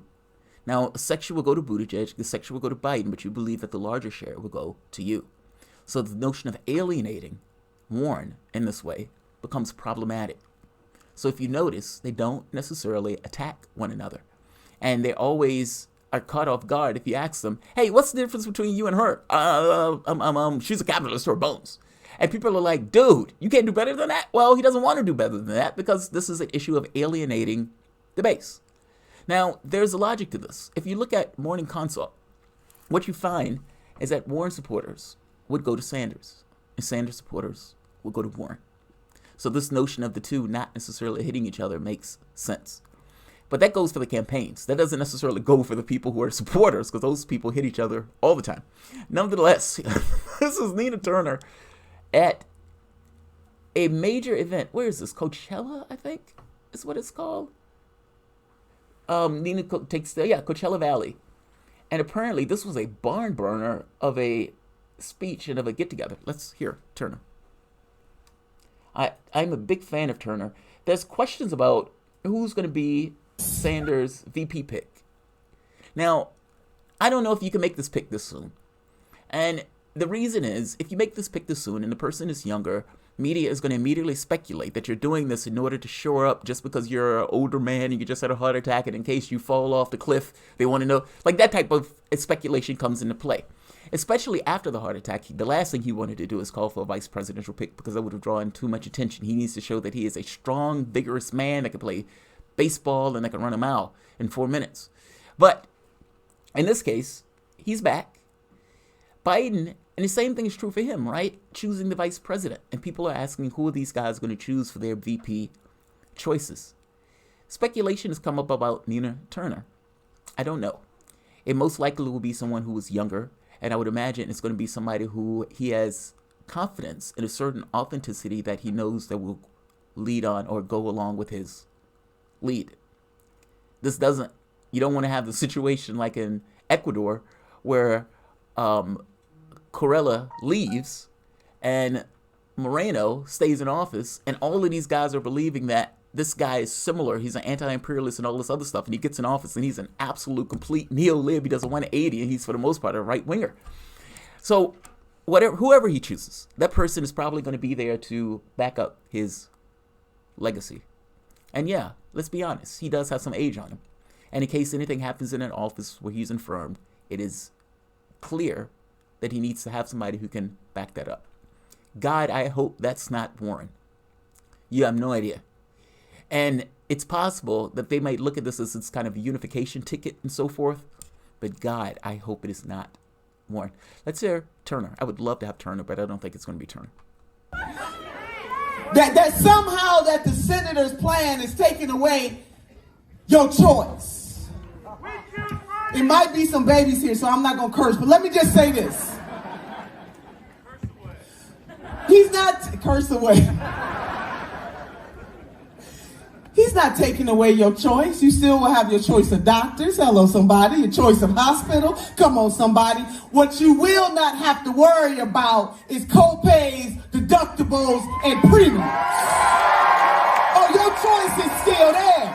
Now, a section will go to Buttigieg, the section will go to Biden, but you believe that the larger share will go to you. So the notion of alienating Warren in this way becomes problematic. So if you notice, they don't necessarily attack one another. And they always are caught off guard if you ask them, hey, what's the difference between you and her? She's a capitalist to her bones. And people are like, dude, you can't do better than that? Well, he doesn't want to do better than that because this is an issue of alienating the base. Now, there's a logic to this. If you look at Morning Consult, what you find is that Warren supporters would go to Sanders, and Sanders supporters would go to Warren. So this notion of the two not necessarily hitting each other makes sense. But that goes for the campaigns. That doesn't necessarily go for the people who are supporters, because those people hit each other all the time. Nonetheless, this is Nina Turner at a major event. Where is this? Coachella, I think, is what it's called. Nina takes Coachella Valley. And apparently this was a barn burner of a speech and of a get-together. Let's hear Turner. I'm a big fan of Turner. There's questions about who's going to be Sanders' VP pick. Now, I don't know if you can make this pick this soon. And the reason is, if you make this pick this soon and the person is younger, media is going to immediately speculate that you're doing this in order to shore up just because you're an older man and you just had a heart attack, and in case you fall off the cliff, they want to know. Like, that type of speculation comes into play. Especially after the heart attack, the last thing he wanted to do is call for a vice presidential pick because that would have drawn too much attention. He needs to show that he is a strong, vigorous man that can play baseball and that can run a mile in 4 minutes. But in this case, he's back. Biden, and the same thing is true for him, right? Choosing the vice president. And people are asking who are these guys going to choose for their VP choices. Speculation has come up about Nina Turner. I don't know. It most likely will be someone who is younger. And I would imagine it's going to be somebody who he has confidence in a certain authenticity that he knows that will lead on or go along with his lead. You don't want to have the situation like in Ecuador where Corella leaves and Moreno stays in office and all of these guys are believing that this guy is similar. He's an anti-imperialist and all this other stuff. And he gets in office and he's an absolute complete neo-lib. He does a 180 and he's for the most part a right-winger. So whoever he chooses, that person is probably going to be there to back up his legacy. And yeah, let's be honest. He does have some age on him. And in case anything happens in an office where he's infirmed, it is clear that he needs to have somebody who can back that up. God, I hope that's not Warren. You have no idea. And it's possible that they might look at this as this kind of unification ticket and so forth. But God, I hope it is not Warren. Let's hear Turner. I would love to have Turner, but I don't think it's going to be Turner. That somehow that the senator's plan is taking away your choice. It might be some babies here, so I'm not going to curse. But let me just say this. He's not curse away. He's not taking away your choice. You still will have your choice of doctors. Hello, somebody. Your choice of hospital. Come on, somebody. What you will not have to worry about is co-pays, deductibles, and premiums. Oh, your choice is still there.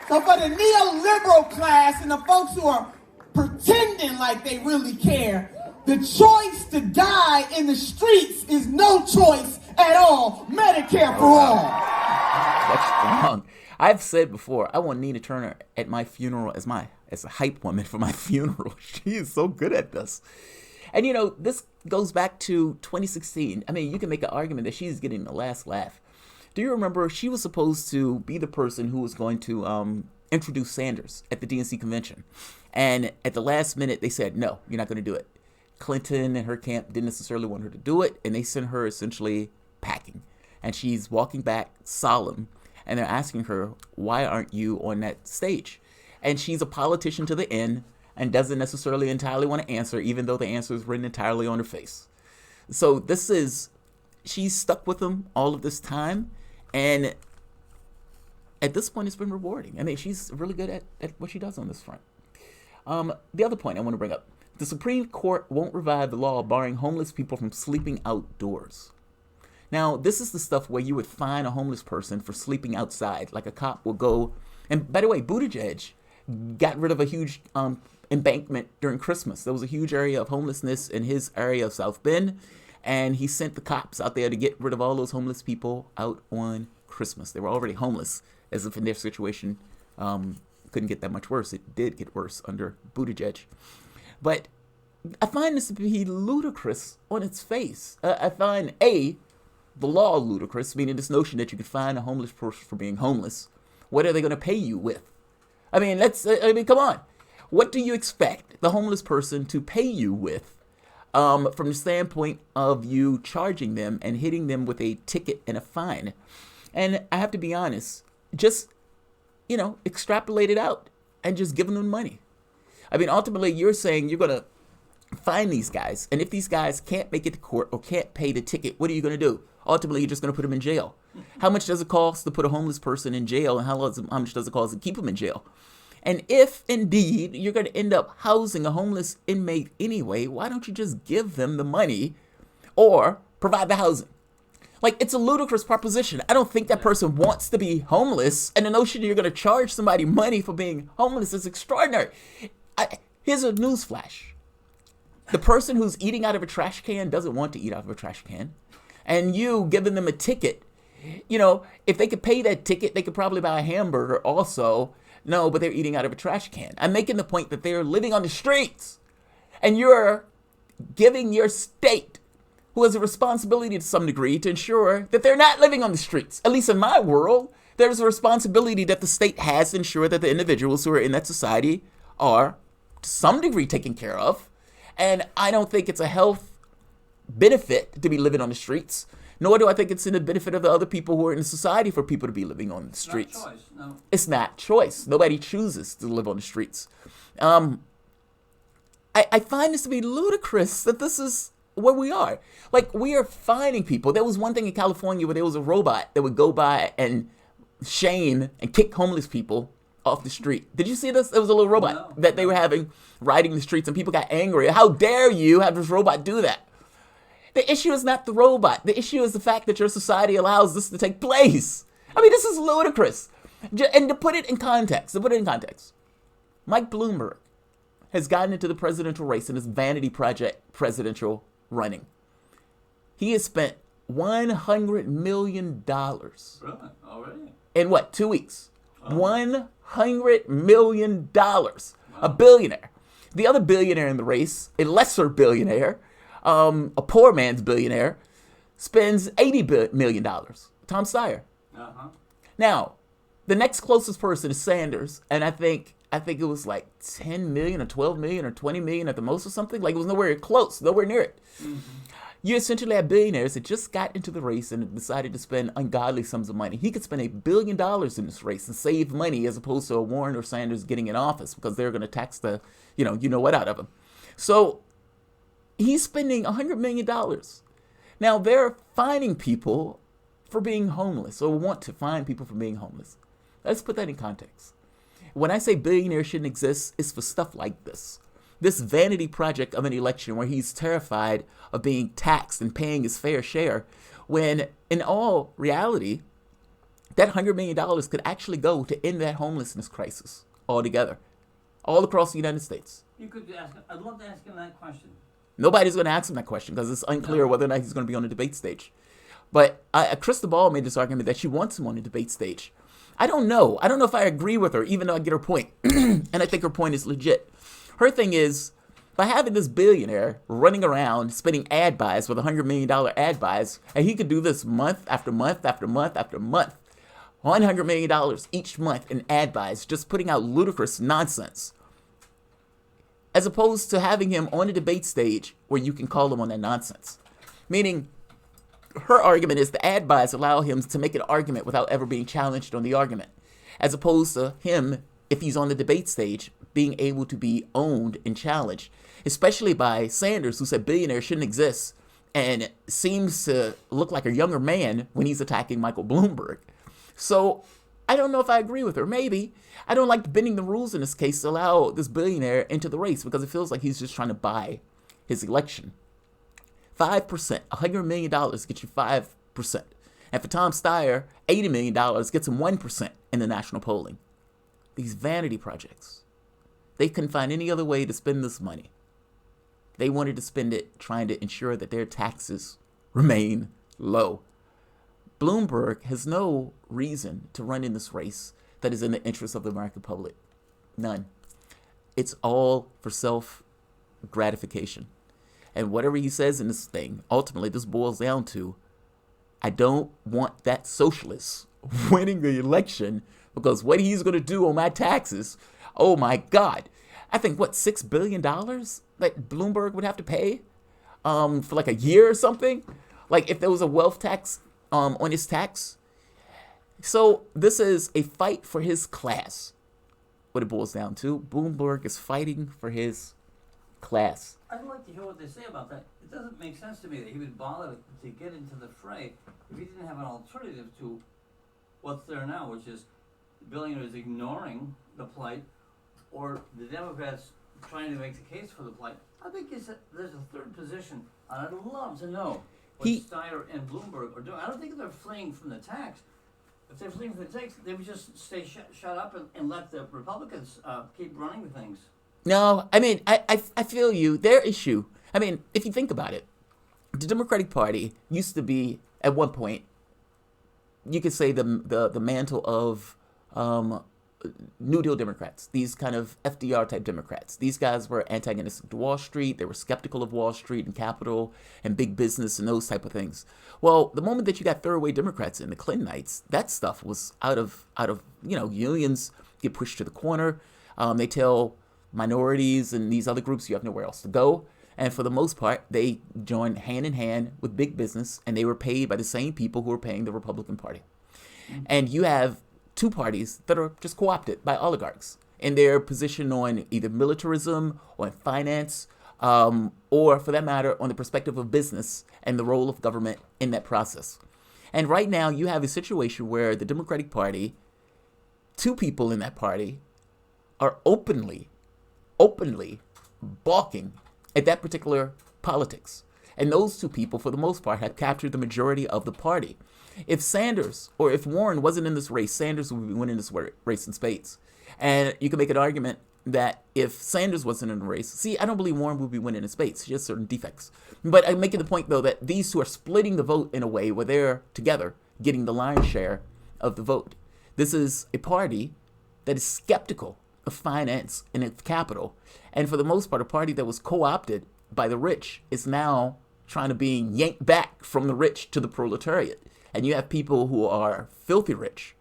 So for the neoliberal class and the folks who are pretending like they really care, the choice to die in the streets is no choice at all. Medicare for all. That's strong. I've said before, I want Nina Turner at my funeral as a hype woman for my funeral. She is so good at this. And this goes back to 2016. I mean, you can make an argument that she's getting the last laugh. Do you remember she was supposed to be the person who was going to introduce Sanders at the DNC convention? And at the last minute, they said, no, you're not going to do it. Clinton and her camp didn't necessarily want her to do it, and they sent her essentially packing. And she's walking back solemn, and they're asking her, why aren't you on that stage? And she's a politician to the end and doesn't necessarily entirely want to answer, even though the answer is written entirely on her face. So she's stuck with them all of this time, and at this point, it's been rewarding. I mean, she's really good at what she does on this front. The other point I want to bring up, the Supreme Court won't revive the law barring homeless people from sleeping outdoors. Now, this is the stuff where you would fine a homeless person for sleeping outside, like a cop will go. And by the way, Buttigieg got rid of a huge embankment during Christmas. There was a huge area of homelessness in his area of South Bend, and he sent the cops out there to get rid of all those homeless people out on Christmas. They were already homeless, as if in their situation couldn't get that much worse. It did get worse under Buttigieg. But I find this to be ludicrous on its face. I find, the law ludicrous, meaning this notion that you could fine a homeless person for being homeless. What are they going to pay you with? I mean, come on. What do you expect the homeless person to pay you with from the standpoint of you charging them and hitting them with a ticket and a fine? And I have to be honest, just, extrapolate it out and just give them money. I mean, ultimately, you're saying you're going to fine these guys. And if these guys can't make it to court or can't pay the ticket, what are you going to do? Ultimately, you're just going to put them in jail. How much does it cost to put a homeless person in jail? And how much does it cost to keep them in jail? And if, indeed, you're going to end up housing a homeless inmate anyway, why don't you just give them the money or provide the housing? Like, it's a ludicrous proposition. I don't think that person wants to be homeless, and the notion that you're going to charge somebody money for being homeless is extraordinary. Here's a newsflash. The person who's eating out of a trash can doesn't want to eat out of a trash can. And you giving them a ticket, you know, if they could pay that ticket, they could probably buy a hamburger also. No, but they're eating out of a trash can. I'm making the point that they're living on the streets. And you're giving your state, who has a responsibility to some degree, to ensure that they're not living on the streets. At least in my world, there's a responsibility that the state has to ensure that the individuals who are in that society are, to some degree, taken care of. And I don't think it's a health benefit to be living on the streets, nor do I think it's in the benefit of the other people who are in society for people to be living on the streets. Not choice, no. It's not choice. Nobody chooses to live on the streets. I find this to be ludicrous that this is where we are. Like, we are finding people. There was one thing in California where there was a robot that would go by and shame and kick homeless people off the street. Did you see this? There was a little robot that they were having riding the streets, and people got angry. How dare you have this robot do that? The issue is not the robot. The issue is the fact that your society allows this to take place. I mean, this is ludicrous. And to put it in context, Mike Bloomberg has gotten into the presidential race in his vanity project presidential running. He has spent $100 million. Really? Already? In what, 2 weeks? $100 million. A billionaire. The other billionaire in the race, a lesser billionaire, a poor man's billionaire, spends $80 million. Tom Steyer. Uh-huh. Now, the next closest person is Sanders, and I think it was like 10 million or 12 million or 20 million at the most or something. Like, it was nowhere close, nowhere near it. Mm-hmm. You essentially have billionaires that just got into the race and decided to spend ungodly sums of money. He could spend $1 billion in this race and save money as opposed to a Warren or Sanders getting in office because they're going to tax the, you know what out of him. So he's spending $100 million. Now, they're fining people for being homeless, or want to fine people for being homeless. Let's put that in context. When I say billionaires shouldn't exist, it's for stuff like this. This vanity project of an election where he's terrified of being taxed and paying his fair share, when in all reality, that $100 million could actually go to end that homelessness crisis altogether, all across the United States. You could ask, I'd love to ask him that question. Nobody's going to ask him that question because it's unclear whether or not he's going to be on the debate stage. But Krista Ball made this argument that she wants him on the debate stage. I don't know. I don't know if I agree with her, even though I get her point. And I think her point is legit. Her thing is, by having this billionaire running around spending ad buys with $100 million ad buys, and he could do this month after month after month after month, $100 million each month in ad buys, just putting out ludicrous nonsense, as opposed to having him on the debate stage where you can call him on that nonsense. Meaning, her argument is the ad buys allow him to make an argument without ever being challenged on the argument, as opposed to him, if he's on the debate stage, being able to be owned and challenged, especially by Sanders, who said billionaires shouldn't exist and seems to look like a younger man when he's attacking Michael Bloomberg. So I don't know if I agree with her. Maybe. I don't like bending the rules in this case to allow this billionaire into the race because it feels like he's just trying to buy his election. 5%, $100 million gets you 5%. And for Tom Steyer, $80 million gets him 1% in the national polling. These vanity projects. They couldn't find any other way to spend this money. They wanted to spend it trying to ensure that their taxes remain low. Bloomberg has no reason to run in this race that is in the interest of the American public. None. It's all for self-gratification. And whatever he says in this thing, ultimately this boils down to, I don't want that socialist winning the election because what he's going to do on my taxes, oh my God. I think, $6 billion that Bloomberg would have to pay for like a year or something? Like if there was a wealth tax on his tax. So this is a fight for his class, what it boils down to. Bloomberg is fighting for his class. I'd like to hear what they say about that. It doesn't make sense to me that he would bother to get into the fray if he didn't have an alternative to what's there now, which is the billionaires ignoring the plight or the Democrats trying to make the case for the plight. I think there's a third position, and I'd love to know what Steyer and Bloomberg are doing. I don't think they're fleeing from the tax. If they're fleeing from the tax, they would just stay shut up and let the Republicans keep running the things. No, I mean, I feel you. Their issue, I mean, if you think about it, the Democratic Party used to be, at one point, you could say the mantle of New Deal Democrats, these kind of FDR type Democrats. These guys were antagonistic to Wall Street. They were skeptical of Wall Street and capital and big business and those type of things. Well, the moment that you got third wave Democrats in the Clintonites, that stuff was out of unions get pushed to the corner. They tell minorities and these other groups you have nowhere else to go. And for the most part, they joined hand in hand with big business, and they were paid by the same people who were paying the Republican Party. And you have two parties that are just co-opted by oligarchs in their position on either militarism or finance, or for that matter, on the perspective of business and the role of government in that process. And right now you have a situation where the Democratic Party, two people in that party are openly balking at that particular politics. And those two people, for the most part, have captured the majority of the party. If Sanders or if Warren wasn't in this race, Sanders would be winning this race in spades. And you can make an argument that if Sanders wasn't in the race, see, I don't believe Warren would be winning in spades. He has certain defects. But I'm making the point, though, that these two are splitting the vote in a way where they're together getting the lion's share of the vote. This is a party that is skeptical of finance and of capital. And for the most part, a party that was co-opted by the rich is now trying to be yanked back from the rich to the proletariat. And you have people who are filthy rich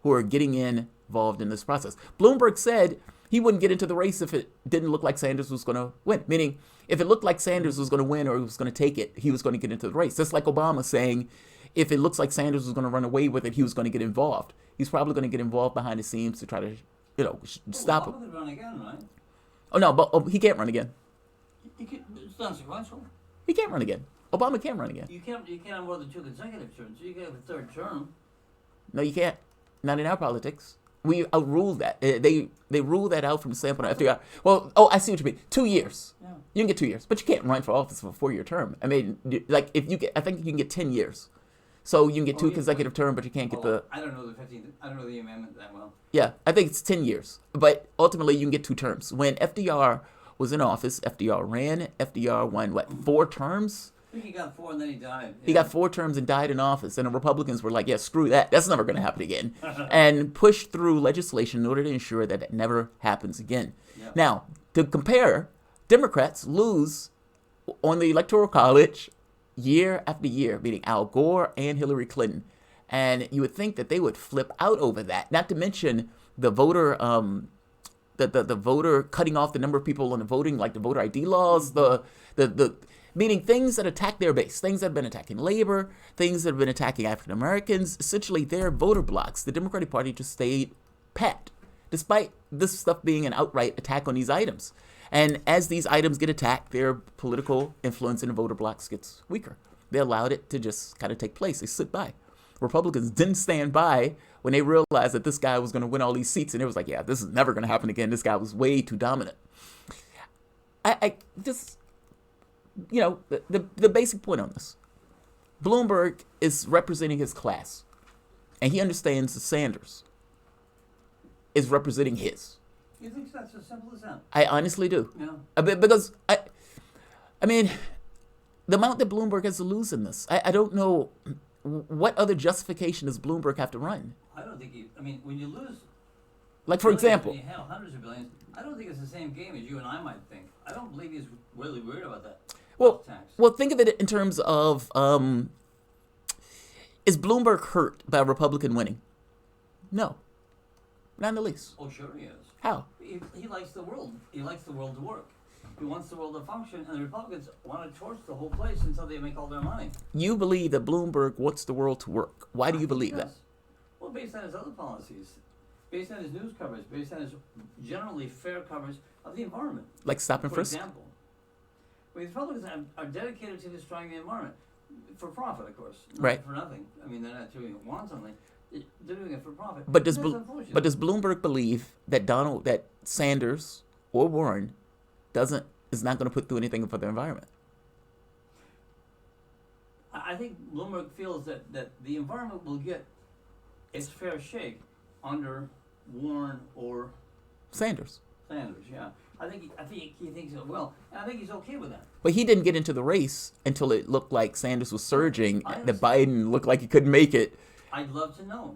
who are getting involved in this process. Bloomberg said he wouldn't get into the race if it didn't look like Sanders was going to win. Meaning, if it looked like Sanders was going to win or he was going to take it, he was going to get into the race. Just like Obama saying, if it looks like Sanders was going to run away with it, he was going to get involved. He's probably going to get involved behind the scenes to try to, stop him. Obama could run again, right? Oh, no, but he can't run again. It's not sequential. He can't run again. Obama can't run again. You can't have more than two consecutive terms. You can have a third term. No, you can't. Not in our politics. We outruled that. They ruled that out from the standpoint of FDR. Well, I see what you mean. 2 years. Yeah. You can get 2 years, but you can't run for office for a 4-year term. I mean, like if you get, I think you can get 10 years. So you can get two consecutive terms, but you can't get the. I don't know the 15th. I don't know the amendment that well. Yeah, I think it's 10 years, but ultimately you can get 2 terms. When FDR was in office, FDR ran. FDR won 4 terms. I think he got 4 and then he died. He got 4 terms and died in office, and the Republicans were like, "Yeah, screw that. That's never going to happen again," and pushed through legislation in order to ensure that it never happens again. Yeah. Now, to compare, Democrats lose on the Electoral College year after year, meaning Al Gore and Hillary Clinton. And you would think that they would flip out over that. Not to mention the voter, the voter cutting off the number of people on the voting, like the voter ID laws, the meaning things that attack their base, things that have been attacking labor, things that have been attacking African Americans, essentially their voter blocks. The Democratic Party just stayed pat, despite this stuff being an outright attack on these items. And as these items get attacked, their political influence in the voter blocks gets weaker. They allowed it to just kind of take place. They sit by. Republicans didn't stand by when they realized that this guy was going to win all these seats. And it was like, yeah, this is never going to happen again. This guy was way too dominant. I just, the basic point on this. Bloomberg is representing his class. And he understands that Sanders is representing his. You think that's as simple as that? I honestly do. Yeah. Because, I mean, the amount that Bloomberg has to lose in this, I don't know what other justification does Bloomberg have to run. I don't think when you lose... Like, for example... When you handle hundreds of billions, I don't think it's the same game as you and I might think. I don't believe he's really worried about that. Well, think of it in terms of, is Bloomberg hurt by a Republican winning? No. Not in the least. Oh, sure he is. How? He likes the world. He likes the world to work. He wants the world to function, and the Republicans want to torch the whole place until they make all their money. You believe that Bloomberg wants the world to work. Why do you believe that? Well, based on his other policies, based on his news coverage, based on his generally fair coverage of the environment. Like stop and frisk? For example. The Republicans are dedicated to destroying the environment. For profit, of course. Not for nothing. I mean, they're not doing it wantonly. They're doing it for profit. But does Bloomberg believe that Sanders or Warren is not going to put through anything for the environment? I think Bloomberg feels that the environment will get its fair shake under Warren or Sanders. Yeah. I think he thinks it will, and I think he's okay with that. But he didn't get into the race until it looked like Sanders was surging, that Biden looked like he couldn't make it. I'd love to know.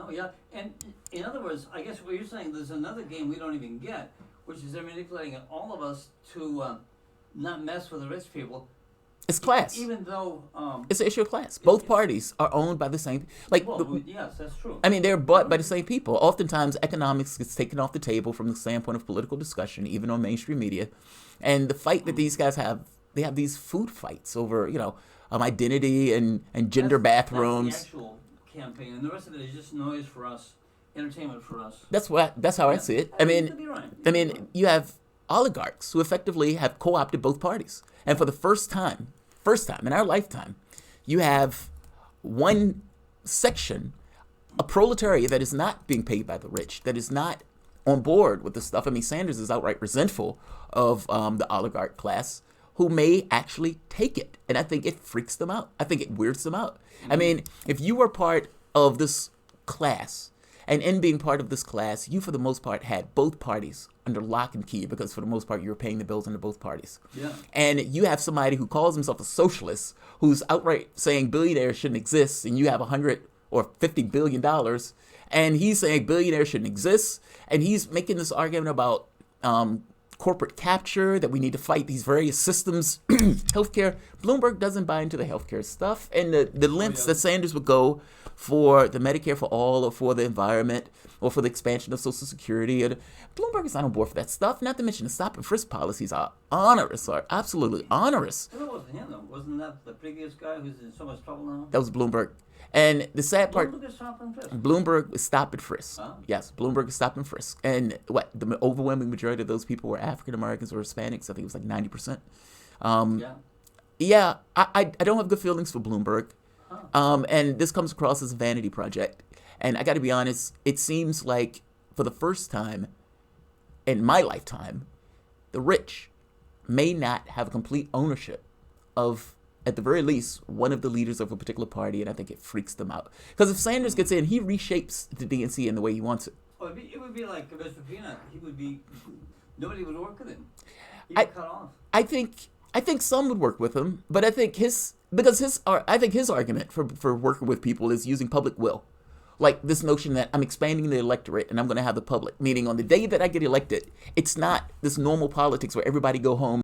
Yeah. And in other words, I guess what you're saying, there's another game we don't even get, which is they're manipulating all of us to not mess with the rich people. It's class. Even though it's an issue of class. Both parties are owned by the same. Yes, that's true. I mean, they're bought by the same people. Oftentimes, economics gets taken off the table from the standpoint of political discussion, even on mainstream media. And the fight that these guys have, they have these food fights over, identity and gender bathrooms. That's the actual campaign, and the rest of it is just noise for us, entertainment for us. That's how I see it. I mean, you have oligarchs who effectively have co-opted both parties. And for the first time in our lifetime, you have one section, a proletariat that is not being paid by the rich, that is not on board with the stuff. I mean, Sanders is outright resentful of the oligarch class who may actually take it. And I think it freaks them out. I think it weirds them out. I mean, if you were part of this class, and in being part of this class, you, for the most part, had both parties under lock and key because, for the most part, you were paying the bills under both parties. Yeah. And you have somebody who calls himself a socialist who's outright saying billionaires shouldn't exist, and you have $100 or $50 billion, and he's saying billionaires shouldn't exist, and he's making this argument about corporate capture, that we need to fight these various systems, healthcare. Bloomberg doesn't buy into the healthcare stuff, and the lengths that Sanders would go for the Medicare for all, or for the environment, or for the expansion of Social Security. And Bloomberg is not on board for that stuff, not to mention the stop and frisk policies are absolutely onerous. Well, it wasn't him, though. Wasn't that the previous guy who's in so much trouble now? That was Bloomberg. And the sad part, Bloomberg is stop and frisk. Oh. Yes, Bloomberg is stop and frisk. And the overwhelming majority of those people were African Americans or Hispanics. I think it was like 90%. Yeah, I don't have good feelings for Bloomberg. And this comes across as a vanity project. And I got to be honest, it seems like for the first time in my lifetime, the rich may not have complete ownership of, at the very least, one of the leaders of a particular party, and I think it freaks them out. Because if Sanders gets in, he reshapes the DNC in the way he wants it. Oh, it would be like Mr. Peanut. Nobody would work with him. He'd be cut off. I think some would work with him, but I think his argument for working with people is using public will. Like this notion that I'm expanding the electorate and I'm going to have the public. Meaning on the day that I get elected, it's not this normal politics where everybody go home